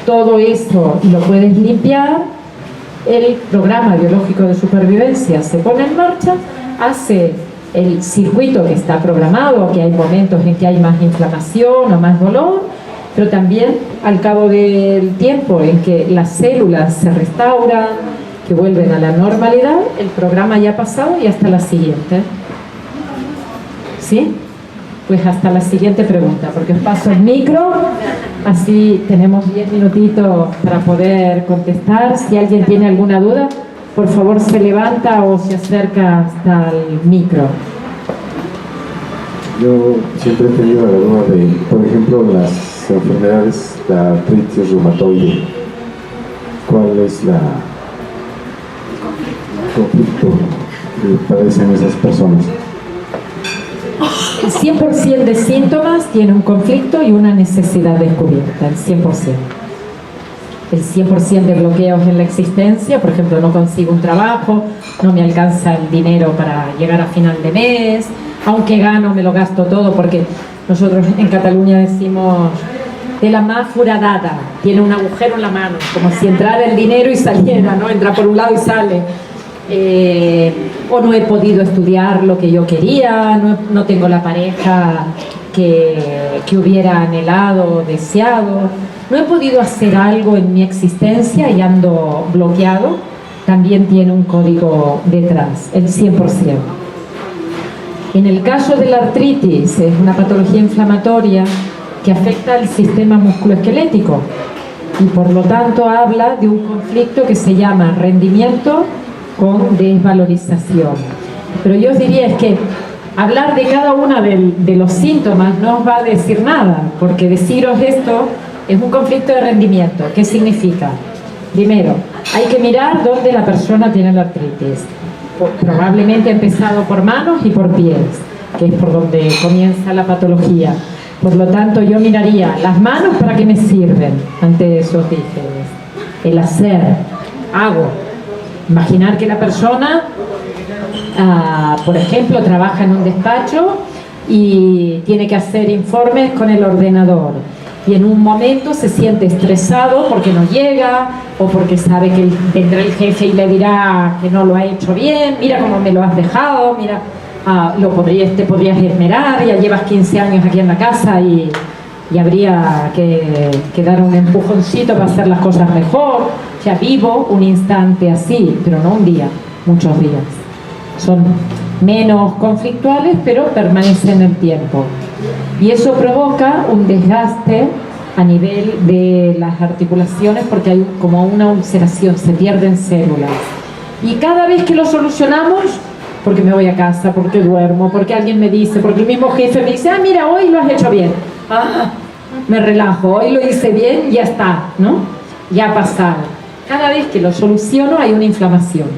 todo eso y lo puedes limpiar, el programa biológico de supervivencia se pone en marcha, hace el circuito que está programado, que hay momentos en que hay más inflamación o más dolor, pero también al cabo del tiempo en que las células se restauran, que vuelven a la normalidad, el programa ya ha pasado y hasta la siguiente. ¿Sí? Pues hasta la siguiente pregunta, porque os paso el micro, así tenemos 10 minutitos para poder contestar. Si alguien tiene alguna duda, por favor se levanta o se acerca hasta el micro. Yo siempre he tenido la duda de, por ejemplo, las enfermedades, la artritis reumatoide. ¿Cuál es el conflicto que padecen esas personas? El 100% de síntomas tiene un conflicto y una necesidad descubierta, el 100%. El 100% de bloqueos en la existencia, por ejemplo, no consigo un trabajo, no me alcanza el dinero para llegar a final de mes, aunque gano me lo gasto todo, porque nosotros en Cataluña decimos de la mà foradada, tiene un agujero en la mano, como si entrara el dinero y saliera, ¿no? Entra por un lado y sale. O no he podido estudiar lo que yo quería, no tengo la pareja que hubiera anhelado, deseado, no he podido hacer algo en mi existencia y ando bloqueado, también tiene un código detrás, el 100%. En el caso de la artritis, es una patología inflamatoria que afecta al sistema musculoesquelético y por lo tanto habla de un conflicto que se llama rendimiento con desvalorización. Pero yo os diría es que hablar de cada uno de los síntomas no os va a decir nada, porque deciros esto es un conflicto de rendimiento. ¿Qué significa? Primero, hay que mirar dónde la persona tiene la artritis. Probablemente ha empezado por manos y por pies, que es por donde comienza la patología. Por lo tanto, yo miraría las manos, ¿para qué me sirven ante esos dígenes? El hacer, hago. Imaginar que la persona, por ejemplo, trabaja en un despacho y tiene que hacer informes con el ordenador y en un momento se siente estresado porque no llega o porque sabe que vendrá el jefe y le dirá que no lo ha hecho bien, mira cómo me lo has dejado, mira. te podrías esmerar, ya llevas 15 años aquí en la casa y habría que dar un empujoncito para hacer las cosas mejor. Ya vivo un instante así, pero no un día, muchos días. Son menos conflictuales, pero permanecen en el tiempo. Y eso provoca un desgaste a nivel de las articulaciones porque hay como una ulceración, se pierden células. Y cada vez que lo solucionamos, porque me voy a casa, porque duermo, porque alguien me dice, porque el mismo jefe me dice, mira, hoy lo has hecho bien. Me relajo, hoy lo hice bien, ya está, ¿no? Ya ha pasado. Cada vez que lo soluciono hay una inflamación.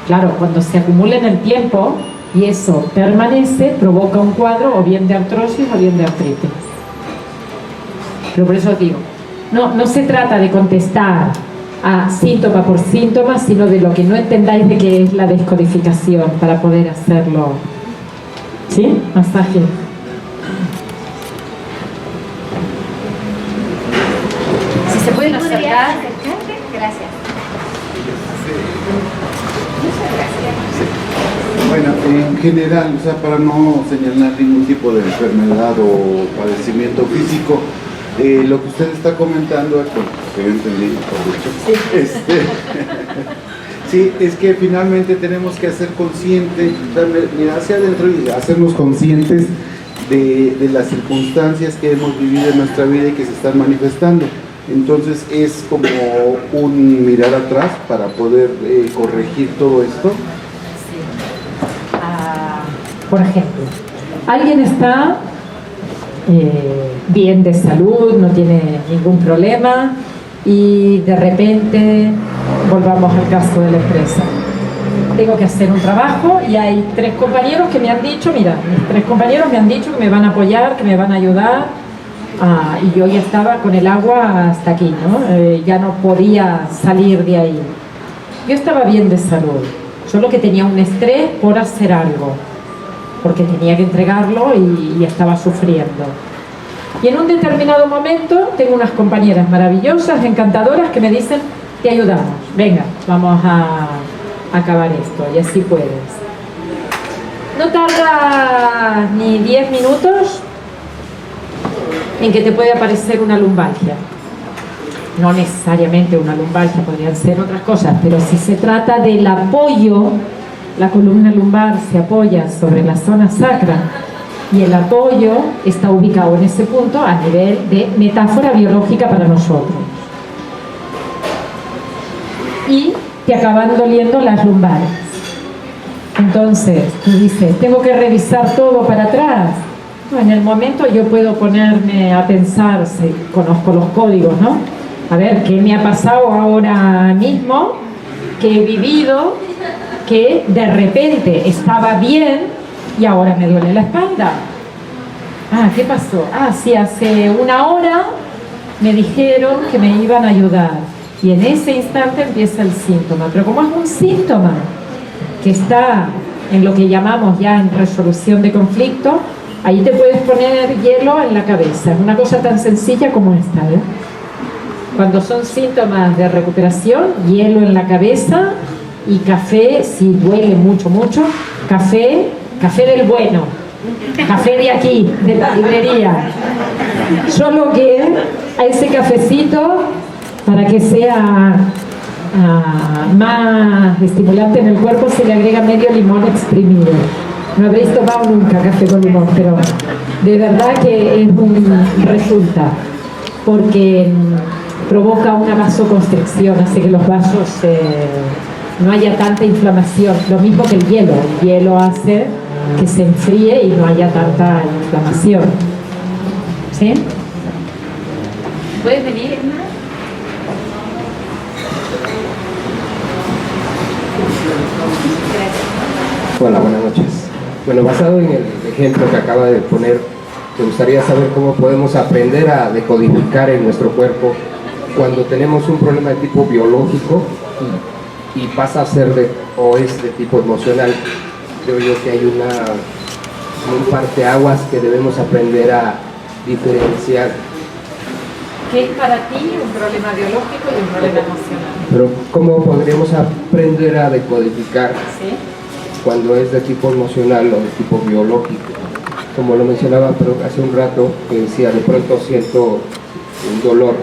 Claro, cuando se acumula en el tiempo y eso permanece, provoca un cuadro o bien de artrosis o bien de artritis. Pero por eso digo, no se trata de contestar a síntoma por síntoma, sino de lo que no entendáis de qué es la descodificación para poder hacerlo. ¿Sí? Masaje. Si se pueden acercar. Gracias. Bueno, en general, o sea, para no señalar ningún tipo de enfermedad o padecimiento físico, lo que usted está comentando, que yo entendí, por dicho, sí, es que finalmente tenemos que hacer consciente, mirar hacia adentro y hacernos conscientes de las circunstancias que hemos vivido en nuestra vida y que se están manifestando. Entonces es como un mirar atrás para poder corregir todo esto. Por ejemplo, alguien está bien de salud, no tiene ningún problema y de repente, volvamos al caso de la empresa, tengo que hacer un trabajo y hay 3 compañeros que me han dicho, mira, mis 3 compañeros me han dicho que me van a apoyar, que me van a ayudar, y yo ya estaba con el agua hasta aquí, ¿no? Ya no podía salir de ahí. Yo estaba bien de salud, solo que tenía un estrés por hacer algo, porque tenía que entregarlo y estaba sufriendo. Y en un determinado momento tengo unas compañeras maravillosas, encantadoras, que me dicen, te ayudamos, venga, vamos a acabar esto, y así puedes. No tarda ni 10 minutos en que te puede aparecer una lumbalgia. No necesariamente una lumbalgia, podrían ser otras cosas, pero si se trata del apoyo, la columna lumbar se apoya sobre la zona sacra y el apoyo está ubicado en ese punto a nivel de metáfora biológica para nosotros. Y te acaban doliendo las lumbares. Entonces, tú dices, tengo que revisar todo para atrás. No, en el momento yo puedo ponerme a pensar, si conozco los códigos, ¿no? A ver, ¿qué me ha pasado ahora mismo? ¿Qué he vivido? Que de repente estaba bien y ahora me duele la espalda. ¿Qué pasó? Sí, hace una hora me dijeron que me iban a ayudar y en ese instante empieza el síntoma. Pero como es un síntoma que está en lo que llamamos ya en resolución de conflicto, ahí te puedes poner hielo en la cabeza. Es una cosa tan sencilla como esta, ¿eh? Cuando son síntomas de recuperación, hielo en la cabeza y café, si duele mucho, café del bueno, café de aquí, de la librería. Solo que a ese cafecito, para que sea más estimulante en el cuerpo, se le agrega medio limón exprimido. No habréis tomado nunca café con limón, pero de verdad que es resulta, porque provoca una vasoconstricción, hace que los vasos no haya tanta inflamación, lo mismo que el hielo hace que se enfríe y no haya tanta inflamación. ¿Sí? ¿Puedes venir? Hola, buenas noches. Bueno, basado en el ejemplo que acaba de poner, me gustaría saber cómo podemos aprender a decodificar en nuestro cuerpo cuando tenemos un problema de tipo biológico y pasa a ser o es de tipo emocional. Creo yo que hay un parteaguas que debemos aprender a diferenciar. ¿Qué es para ti un problema biológico y un problema emocional? Pero ¿cómo podríamos aprender a decodificar? ¿Sí? cuando es de tipo emocional o de tipo biológico. Como lo mencionaba pero hace un rato, que decía, de pronto siento un dolor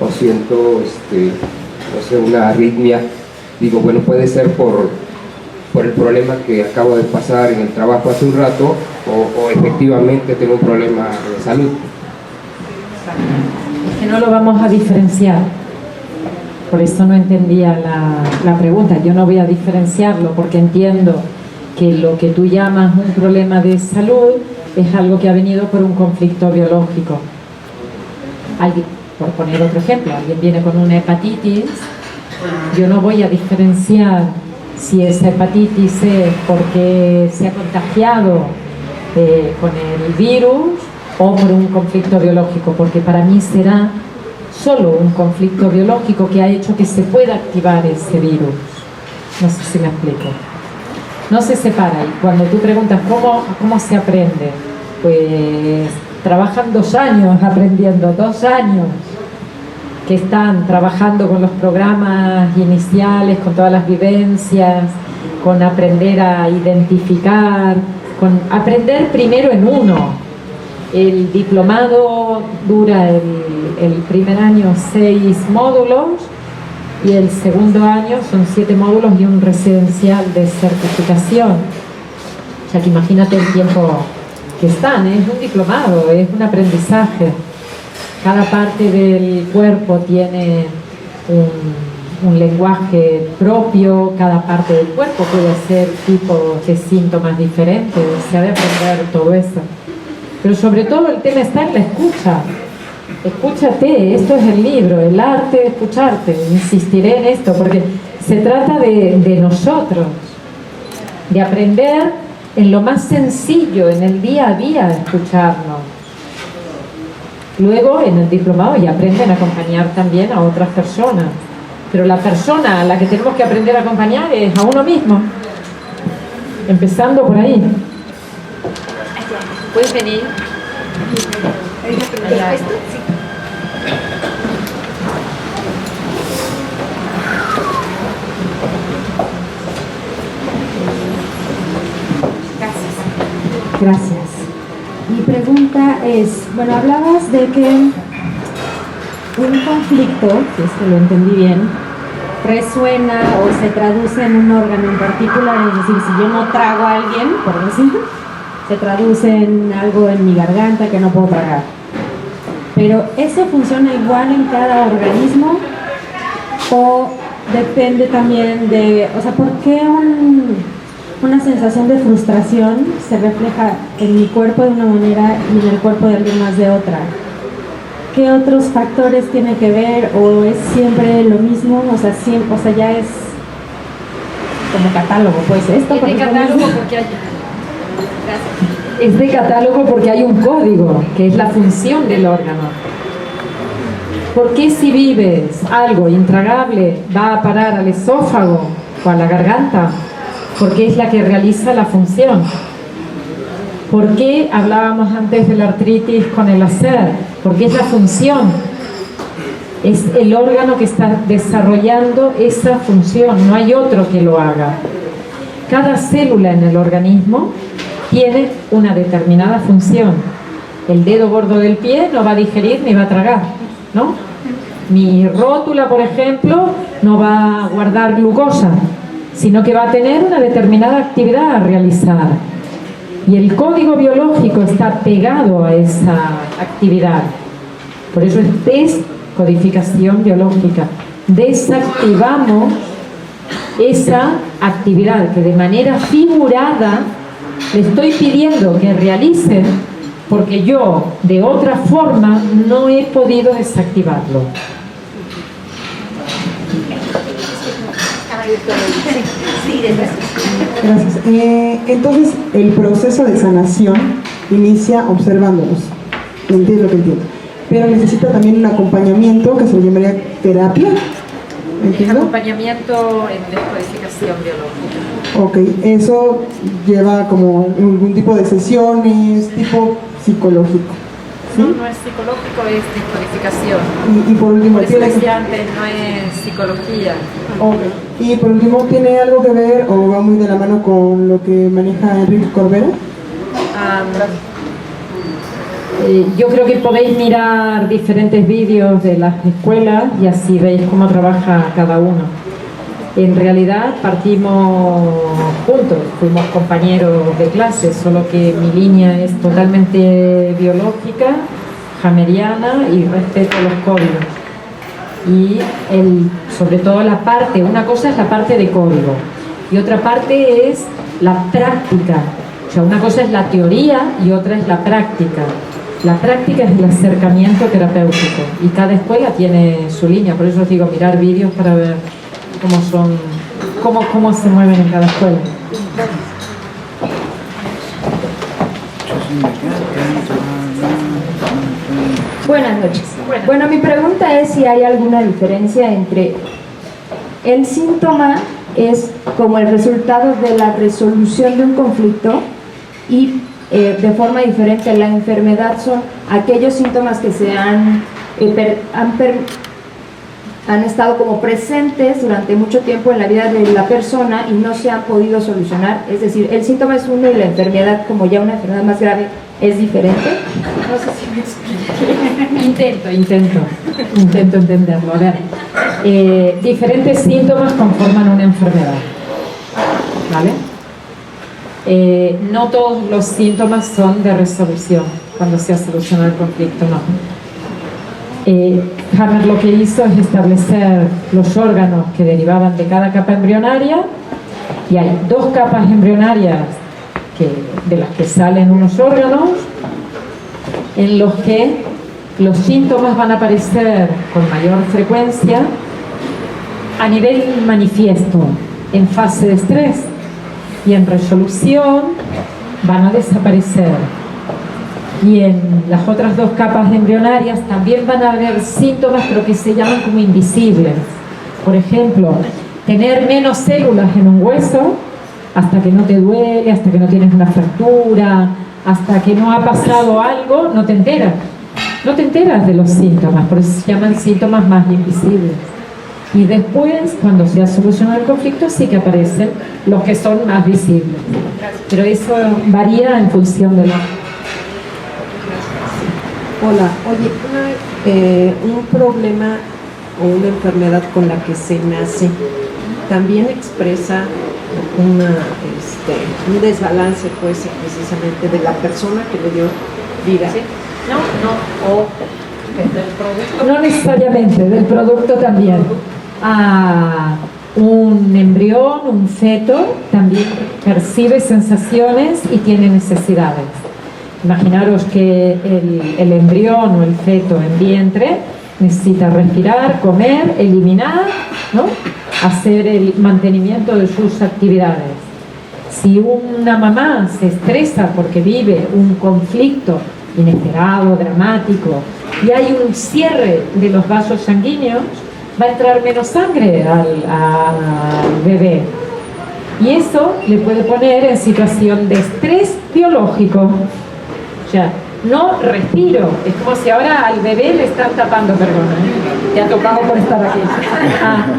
o siento no sé, una arritmia. Digo, bueno, puede ser por el problema que acabo de pasar en el trabajo hace un rato o efectivamente tengo un problema de salud. Es que no lo vamos a diferenciar. Por eso no entendía la pregunta. Yo no voy a diferenciarlo porque entiendo que lo que tú llamas un problema de salud es algo que ha venido por un conflicto biológico. Alguien, por poner otro ejemplo, alguien viene con una hepatitis, yo no voy a diferenciar si esa hepatitis es porque se ha contagiado con el virus o por un conflicto biológico, porque para mí será solo un conflicto biológico que ha hecho que se pueda activar ese virus. No sé si me explico. No se separa. Y cuando tú preguntas ¿cómo se aprende? Pues trabajan 2 años aprendiendo, 2 años que están trabajando con los programas iniciales, con todas las vivencias, con aprender a identificar, con aprender primero en uno. El diplomado dura el primer año 6 módulos y el segundo año son 7 módulos y un residencial de certificación. O sea que imagínate el tiempo que están, es un diplomado, es un aprendizaje. Cada parte del cuerpo tiene un lenguaje propio, cada parte del cuerpo puede ser tipos de síntomas diferentes, se ha de aprender todo eso. Pero sobre todo el tema está en la escucha. Escúchate, esto es el libro, el arte de escucharte. Insistiré en esto porque se trata de nosotros, de aprender en lo más sencillo, en el día a día, escucharnos. Luego en el diplomado ya aprenden a acompañar también a otras personas. Pero la persona a la que tenemos que aprender a acompañar es a uno mismo. Empezando por ahí. ¿Puedes venir? Allá. Gracias. Mi pregunta es, bueno, hablabas de que un conflicto, si es que lo entendí bien, resuena o se traduce en un órgano en particular, es decir, si yo no trago a alguien, por decir, se traduce en algo en mi garganta que no puedo tragar. Pero ¿eso funciona igual en cada organismo? ¿O depende también de, o sea, por qué una sensación de frustración se refleja en mi cuerpo de una manera y en el cuerpo de alguien más de otra? ¿Qué otros factores tiene que ver o es siempre lo mismo? O sea, ya es como catálogo, pues esto. Es de catálogo porque es de catálogo porque hay un código, que es la función del órgano. ¿Por qué si vives algo intragable va a parar al esófago o a la garganta? Porque es la que realiza la función. ¿Por qué hablábamos antes de la artritis con el hacer? Porque es la función. Es el órgano que está desarrollando esa función, no hay otro que lo haga. Cada célula en el organismo tiene una determinada función. El dedo gordo del pie no va a digerir ni va a tragar, ¿no? Mi rótula, por ejemplo, no va a guardar glucosa, sino que va a tener una determinada actividad a realizar. Y el código biológico está pegado a esa actividad. Por eso es descodificación biológica. Desactivamos esa actividad que de manera figurada le estoy pidiendo que realicen porque yo de otra forma no he podido desactivarlo. Gracias. Entonces, el proceso de sanación inicia observándonos. Entiendo lo que entiendo. Pero necesita también un acompañamiento que se le llamaría terapia. ¿Entiendo? Acompañamiento en descodificación biológica. Ok, eso lleva como algún tipo de sesiones, tipo psicológico. ¿Sí? No es psicológico, es descodificación. Y por último, Por eso decía antes, no es psicología. Okay. Y por último, ¿tiene algo que ver o va muy de la mano con lo que maneja Enrique Corbera? Yo creo que podéis mirar diferentes vídeos de las escuelas y así veis cómo trabaja cada uno. En realidad partimos juntos, fuimos compañeros de clase, solo que mi línea es totalmente biológica, hameriana y respeto los códigos. Y sobre todo la parte, una cosa es la parte de código y otra parte es la práctica. O sea, una cosa es la teoría y otra es la práctica. La práctica es el acercamiento terapéutico y cada escuela tiene su línea, por eso os digo mirar vídeos para ver cómo se mueven en cada escuela. Buenas noches. Bueno, mi pregunta es si hay alguna diferencia entre el síntoma es como el resultado de la resolución de un conflicto y de forma diferente la enfermedad son aquellos síntomas que se han estado como presentes durante mucho tiempo en la vida de la persona y no se han podido solucionar. Es decir, el síntoma es uno y la enfermedad, como ya una enfermedad más grave, es diferente. No sé si me expliqué. Intento entenderlo. A ver, diferentes síntomas conforman una enfermedad, ¿vale? No todos los síntomas son de resolución cuando se ha solucionado el conflicto, no. Hammer lo que hizo es establecer los órganos que derivaban de cada capa embrionaria y hay dos capas embrionarias de las que salen unos órganos en los que los síntomas van a aparecer con mayor frecuencia a nivel manifiesto en fase de estrés y en resolución van a desaparecer. Y en las otras dos capas embrionarias también van a haber síntomas, pero que se llaman como invisibles. Por ejemplo, tener menos células en un hueso hasta que no te duele, hasta que no tienes una fractura, hasta que no ha pasado algo, no te enteras. No te enteras de los síntomas, por eso se llaman síntomas más invisibles. Y después, cuando se ha solucionado el conflicto, sí que aparecen los que son más visibles. Pero eso varía en función de lo... Hola, oye, un problema o una enfermedad con la que se nace también expresa un desbalance, pues, precisamente de la persona que le dio vida. ¿Sí? O del producto. No necesariamente, del producto también. Un embrión, un feto, también percibe sensaciones y tiene necesidades. Imaginaros que el embrión o el feto en vientre necesita respirar, comer, eliminar, ¿no? Hacer el mantenimiento de sus actividades. Si una mamá se estresa porque vive un conflicto inesperado, dramático, y hay un cierre de los vasos sanguíneos, va a entrar menos sangre al bebé. Y eso le puede poner en situación de estrés biológico. O sea, no respiro. Es como si ahora al bebé le están tapando, perdona, te ha tocado por estar aquí.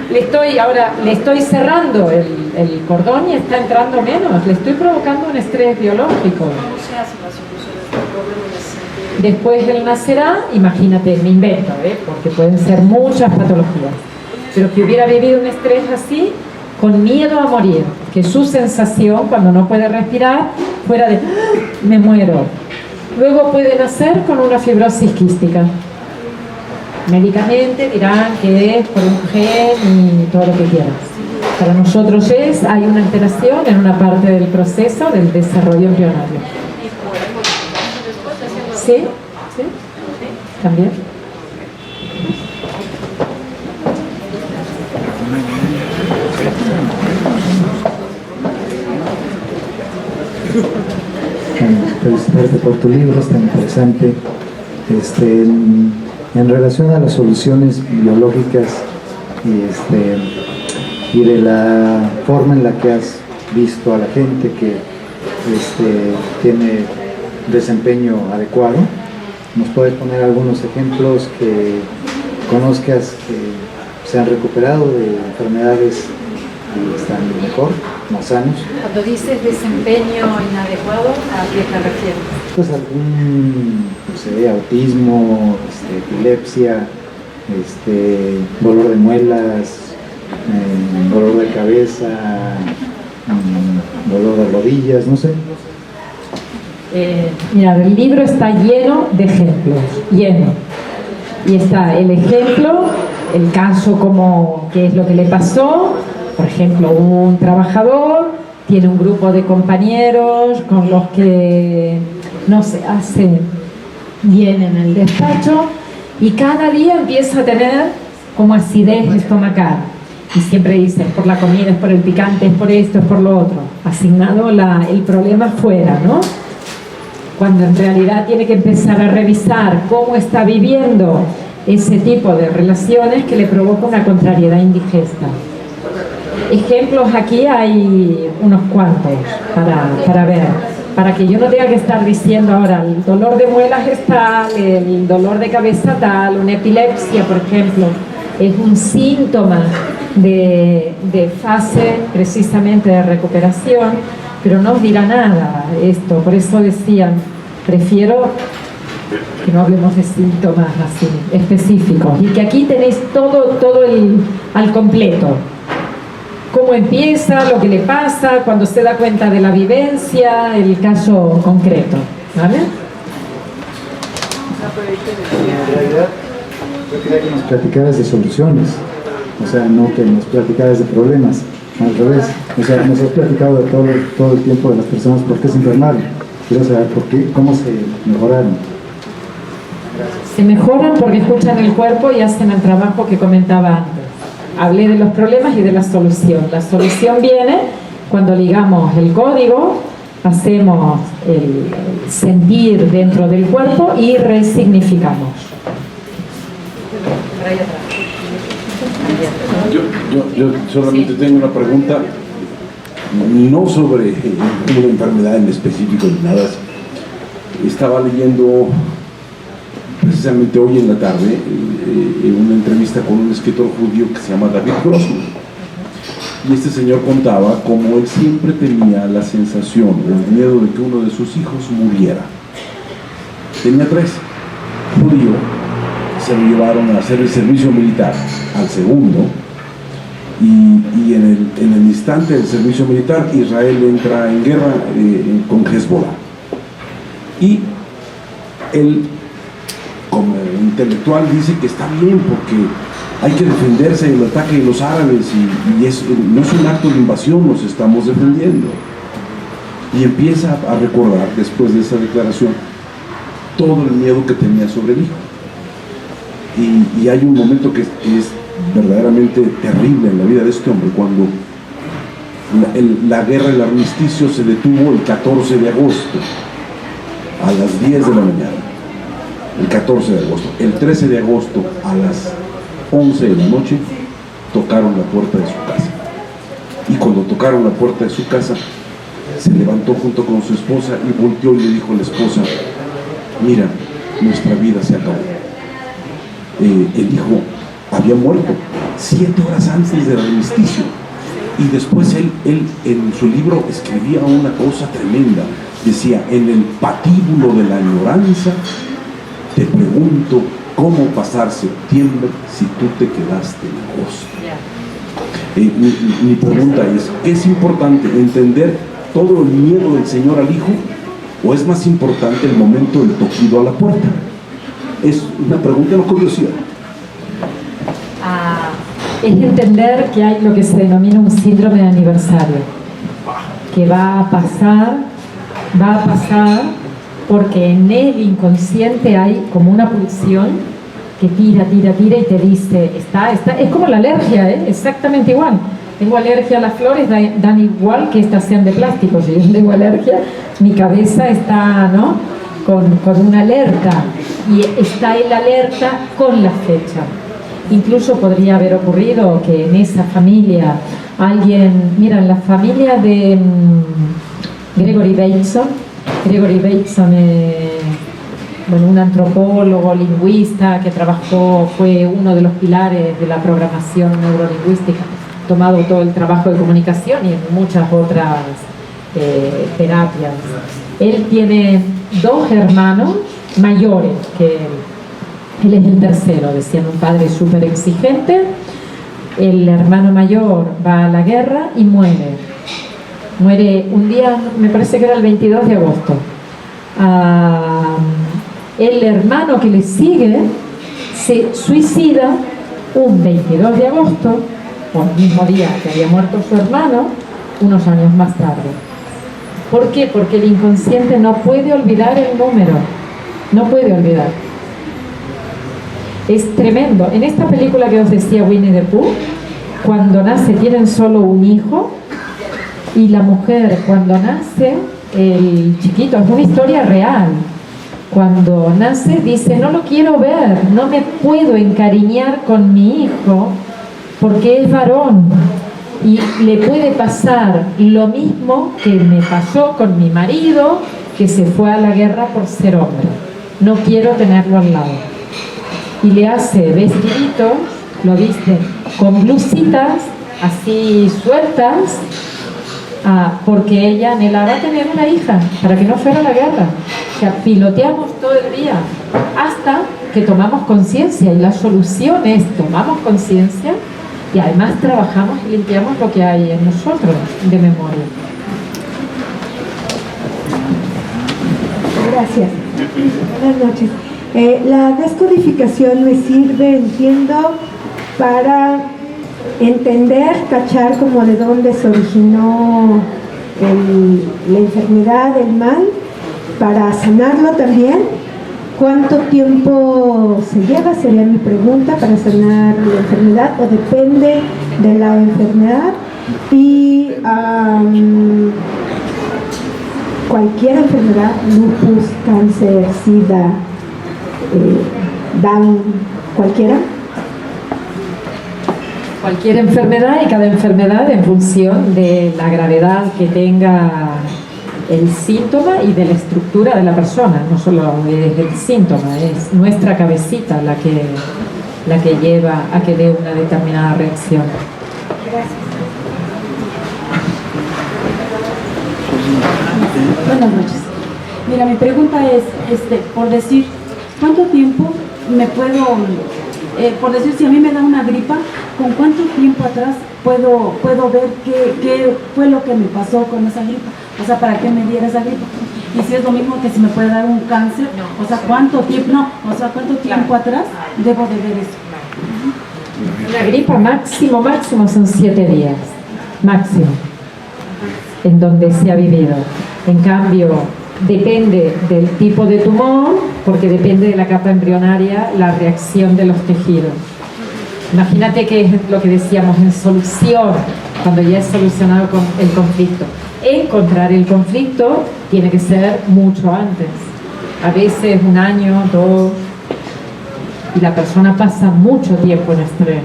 Le estoy cerrando el cordón y está entrando menos. Le estoy provocando un estrés biológico. ¿Cómo se hace la solución de este problema en ese sentido? Después él nacerá, imagínate, me invento, porque pueden ser muchas patologías, pero que hubiera vivido un estrés así, con miedo a morir, que su sensación cuando no puede respirar fuera de me muero. Luego puede nacer con una fibrosis quística. Médicamente dirán que es por un gen y todo lo que quieras. Para nosotros hay una alteración en una parte del proceso del desarrollo embrionario. ¿Sí? ¿Sí? ¿También? Felicitarte por tu libro, es tan interesante. En relación a las soluciones biológicas y de la forma en la que has visto a la gente que tiene desempeño adecuado, ¿Nos puedes poner algunos ejemplos que conozcas que se han recuperado de enfermedades y están mejor, más sanos? Cuando dices desempeño inadecuado, ¿a qué te refieres? Pues algún, no sé, autismo, epilepsia, dolor de muelas, dolor de cabeza, dolor de rodillas, no sé. Mira, el libro está lleno de ejemplos, lleno. Y está el ejemplo, el caso como qué es lo que le pasó. Por ejemplo, un trabajador tiene un grupo de compañeros con los que no se hace bien en el despacho y cada día empieza a tener como acidez estomacal. Y siempre dice, es por la comida, es por el picante, es por esto, es por lo otro. Asignado el problema fuera, ¿no? Cuando en realidad tiene que empezar a revisar cómo está viviendo ese tipo de relaciones que le provoca una contrariedad indigesta. Ejemplos aquí hay unos cuantos para ver, para que yo no tenga que estar diciendo ahora el dolor de muelas es tal, el dolor de cabeza tal, una epilepsia, por ejemplo, es un síntoma de fase precisamente de recuperación, pero no os dirá nada esto, por eso decían, prefiero que no hablemos de síntomas así específicos y que aquí tenéis todo al completo. Cómo empieza, lo que le pasa, cuando se da cuenta de la vivencia, el caso concreto, ¿vale? En realidad, yo quería que nos platicaras de soluciones, o sea, no que nos platicaras de problemas, al revés. O sea, nos has platicado de todo el tiempo de las personas por qué se enfermaron. Quiero saber por qué, cómo se mejoraron. Se mejoran porque escuchan el cuerpo y hacen el trabajo que comentaba antes. Hablé de los problemas y de la solución. La solución viene cuando ligamos el código, hacemos el sentir dentro del cuerpo y resignificamos. Yo solamente tengo una pregunta, no sobre una enfermedad en específico ni nada. Estaba leyendo precisamente hoy en la tarde una entrevista con un escritor judío que se llama David Grossman, y este señor contaba cómo él siempre tenía la sensación o el miedo de que uno de sus hijos muriera. Tenía 3, judío, se lo llevaron a hacer el servicio militar al segundo, y en el instante del servicio militar Israel entra en guerra con Hezbollah, y él como intelectual dice que está bien porque hay que defenderse del ataque de los árabes y no es un acto de invasión, nos estamos defendiendo. Y empieza a recordar después de esa declaración todo el miedo que tenía sobre el hijo. Y hay un momento que es verdaderamente terrible en la vida de este hombre, cuando la guerra, el armisticio se detuvo el 14 de agosto a las 10 de la mañana. El 14 de agosto. El 13 de agosto a las 11 de la noche tocaron la puerta de su casa. Y cuando tocaron la puerta de su casa, se levantó junto con su esposa y volteó y le dijo a la esposa: mira, nuestra vida se acabó. El hijo había muerto 7 horas antes del armisticio. Y después él en su libro escribía una cosa tremenda. Decía: en el patíbulo de la añoranza te pregunto cómo pasar septiembre si tú te quedaste en agosto. Mi pregunta es: ¿es importante entender todo el miedo del Señor al hijo, o es más importante el momento del toquido a la puerta? Es una pregunta, no curiosidad. Es entender que hay lo que se denomina un síndrome de aniversario, que va a pasar porque en el inconsciente hay como una pulsión que tira y te dice, es como la alergia, exactamente igual. Tengo alergia a las flores, dan igual que estas sean de plástico. Si yo tengo alergia, mi cabeza está, ¿no?, con una alerta, y está el alerta con la fecha. Incluso podría haber ocurrido que en esa familia mira, en la familia de Gregory Bateson bueno, un antropólogo, lingüista, que fue uno de los pilares de la programación neurolingüística, tomado todo el trabajo de comunicación y en muchas otras terapias. Él tiene 2 hermanos mayores que él es el tercero, decían, un padre súper exigente. El hermano mayor va a la guerra y muere un día, me parece que era el 22 de agosto. El hermano que le sigue se suicida un 22 de agosto, o el mismo día que había muerto su hermano, unos años más tarde. ¿Por qué? Porque el inconsciente no puede olvidar el número, no puede olvidar. Es tremendo. En esta película que os decía, Winnie the Pooh, cuando nace tienen solo un hijo, y la mujer cuando nace, el chiquito, es una historia real, cuando nace dice: no lo quiero ver, no me puedo encariñar con mi hijo porque es varón y le puede pasar lo mismo que me pasó con mi marido, que se fue a la guerra por ser hombre, no quiero tenerlo al lado. Y le hace vestiditos, lo viste con blusitas así sueltas, porque ella anhelaba tener una hija para que no fuera a la guerra. O sea, piloteamos todo el día hasta que tomamos conciencia, y la solución es tomamos conciencia y además trabajamos y limpiamos lo que hay en nosotros de memoria. Gracias. Buenas noches. La descodificación me sirve, entiendo, para entender, cachar como de dónde se originó la enfermedad, el mal, para sanarlo también. ¿Cuánto tiempo se lleva? Sería mi pregunta, para sanar la enfermedad, o depende de la enfermedad. Y cualquier enfermedad, lupus, cáncer, sida, Down, cualquiera. Cualquier enfermedad, y cada enfermedad en función de la gravedad que tenga el síntoma y de la estructura de la persona. No solo es el síntoma, es nuestra cabecita la que lleva a que dé una determinada reacción. Gracias. Buenas noches. Mira, mi pregunta es, por decir, ¿cuánto tiempo me puedo, por decir, si a mí me da una gripa, ¿con cuánto tiempo atrás puedo ver qué fue lo que me pasó con esa gripa? O sea, ¿para qué me diera esa gripa? Y si es lo mismo que si me puede dar un cáncer, o sea, ¿cuánto tiempo atrás debo de ver eso? Una gripa máximo son 7 días, máximo, en donde se ha vivido. En cambio, depende del tipo de tumor, porque depende de la capa embrionaria la reacción de los tejidos. Imagínate que es lo que decíamos en solución, cuando ya es solucionado el conflicto. Encontrar el conflicto tiene que ser mucho antes, a veces 1 año, 2, y la persona pasa mucho tiempo en estrés,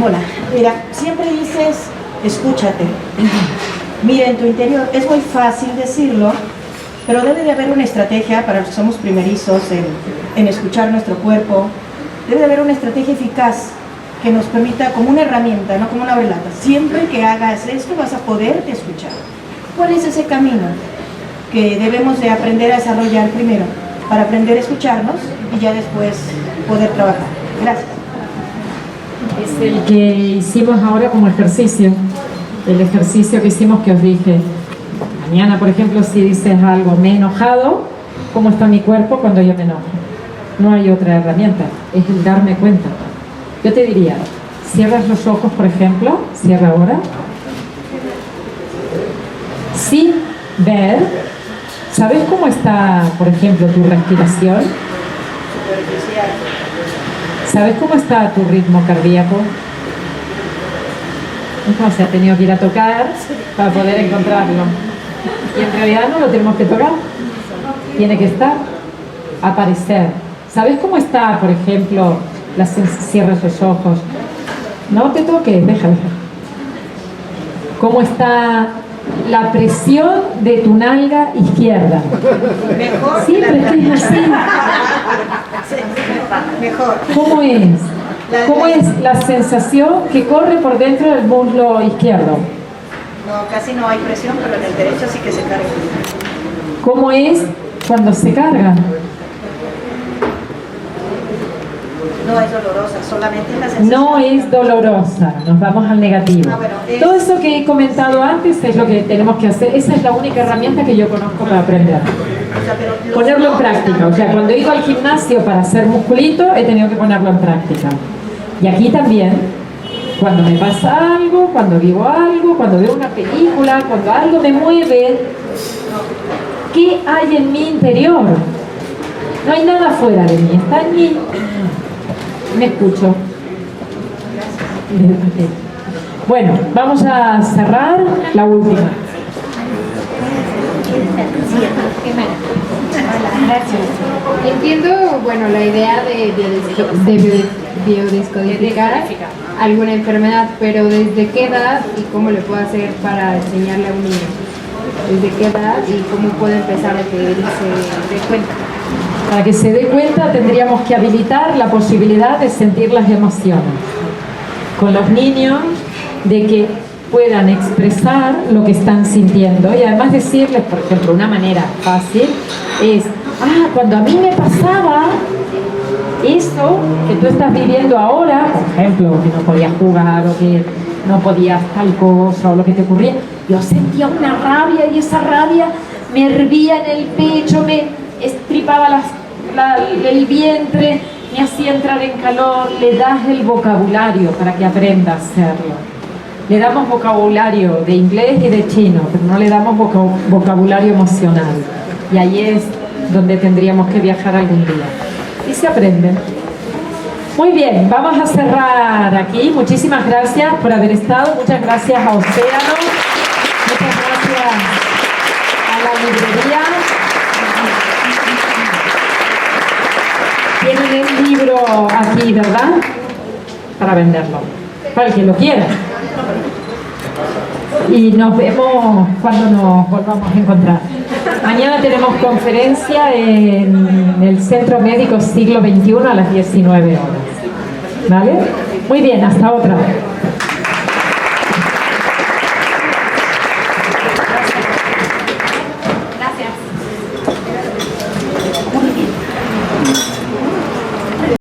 Hola, mira, siempre dices, escúchate, mira en tu interior. Es muy fácil decirlo, pero debe de haber una estrategia para los que somos primerizos en escuchar nuestro cuerpo. Debe de haber una estrategia eficaz que nos permita, como una herramienta, no como una velata. Siempre que hagas esto vas a poderte escuchar. ¿Cuál es ese camino que debemos de aprender a desarrollar primero para aprender a escucharnos y ya después poder trabajar? Gracias. Es el que hicimos ahora como ejercicio, el ejercicio que hicimos que os dije. Mañana, por ejemplo, si dices algo, me he enojado, ¿cómo está mi cuerpo cuando yo me enojo? No hay otra herramienta, es el darme cuenta. Yo te diría, cierras los ojos, por ejemplo, cierra ahora, sin ver. ¿Sabes cómo está, por ejemplo, tu respiración? ¿Sabes cómo está tu ritmo cardíaco? Entonces ha tenido que ir a tocar para poder encontrarlo. Y en realidad no lo tenemos que tocar. Tiene que estar, aparecer. ¿Sabes cómo está, por ejemplo, cierras los ojos? No te toques, déjalo. ¿Cómo está la presión de tu nalga izquierda. Mejor. Siempre que es así. Mejor. ¿Cómo es? ¿Cómo es la sensación que corre por dentro del muslo izquierdo? No, casi no hay presión, pero en el derecho sí que se carga. ¿Cómo es cuando se carga? No es dolorosa, solamente es la sensación. No es dolorosa, nos vamos al negativo. Todo eso que he comentado antes es lo que tenemos que hacer. Esa es la única herramienta que yo conozco para aprender. Ponerlo en práctica. O sea, cuando he ido al gimnasio para hacer musculito, he tenido que ponerlo en práctica. Y aquí también, cuando me pasa algo, cuando vivo algo, cuando veo una película, cuando algo me mueve, ¿qué hay en mi interior? No hay nada fuera de mí, está en mí. Me escucho. Bueno, vamos a cerrar la última. Entiendo, bueno, la idea de biodescodificar alguna enfermedad, pero ¿desde qué edad y cómo le puedo hacer para enseñarle a un niño? ¿Desde qué edad y cómo puede empezar a que él se dé cuenta? Para que se dé cuenta tendríamos que habilitar la posibilidad de sentir las emociones con los niños, de que puedan expresar lo que están sintiendo y además decirles, por ejemplo, una manera fácil es, cuando a mí me pasaba eso que tú estás viviendo ahora, por ejemplo, que no podías jugar o que no podías tal cosa o lo que te ocurría, yo sentía una rabia y esa rabia me hervía en el pecho, me estripaba el vientre, me hacía entrar en calor. Le das el vocabulario para que aprenda a hacerlo. Le damos vocabulario de inglés y de chino, pero no le damos vocabulario emocional. Y ahí es donde tendríamos que viajar algún día. Y se aprende. Muy bien, vamos a cerrar aquí. Muchísimas gracias por haber estado. Muchas gracias a Océano. Muchas gracias a la librería. Tienen el libro aquí, ¿verdad? Para venderlo, para el que lo quiera. Y nos vemos cuando nos volvamos a encontrar. Mañana tenemos conferencia en el Centro Médico Siglo XXI a las 19 horas. ¿Vale? Muy bien, hasta otra.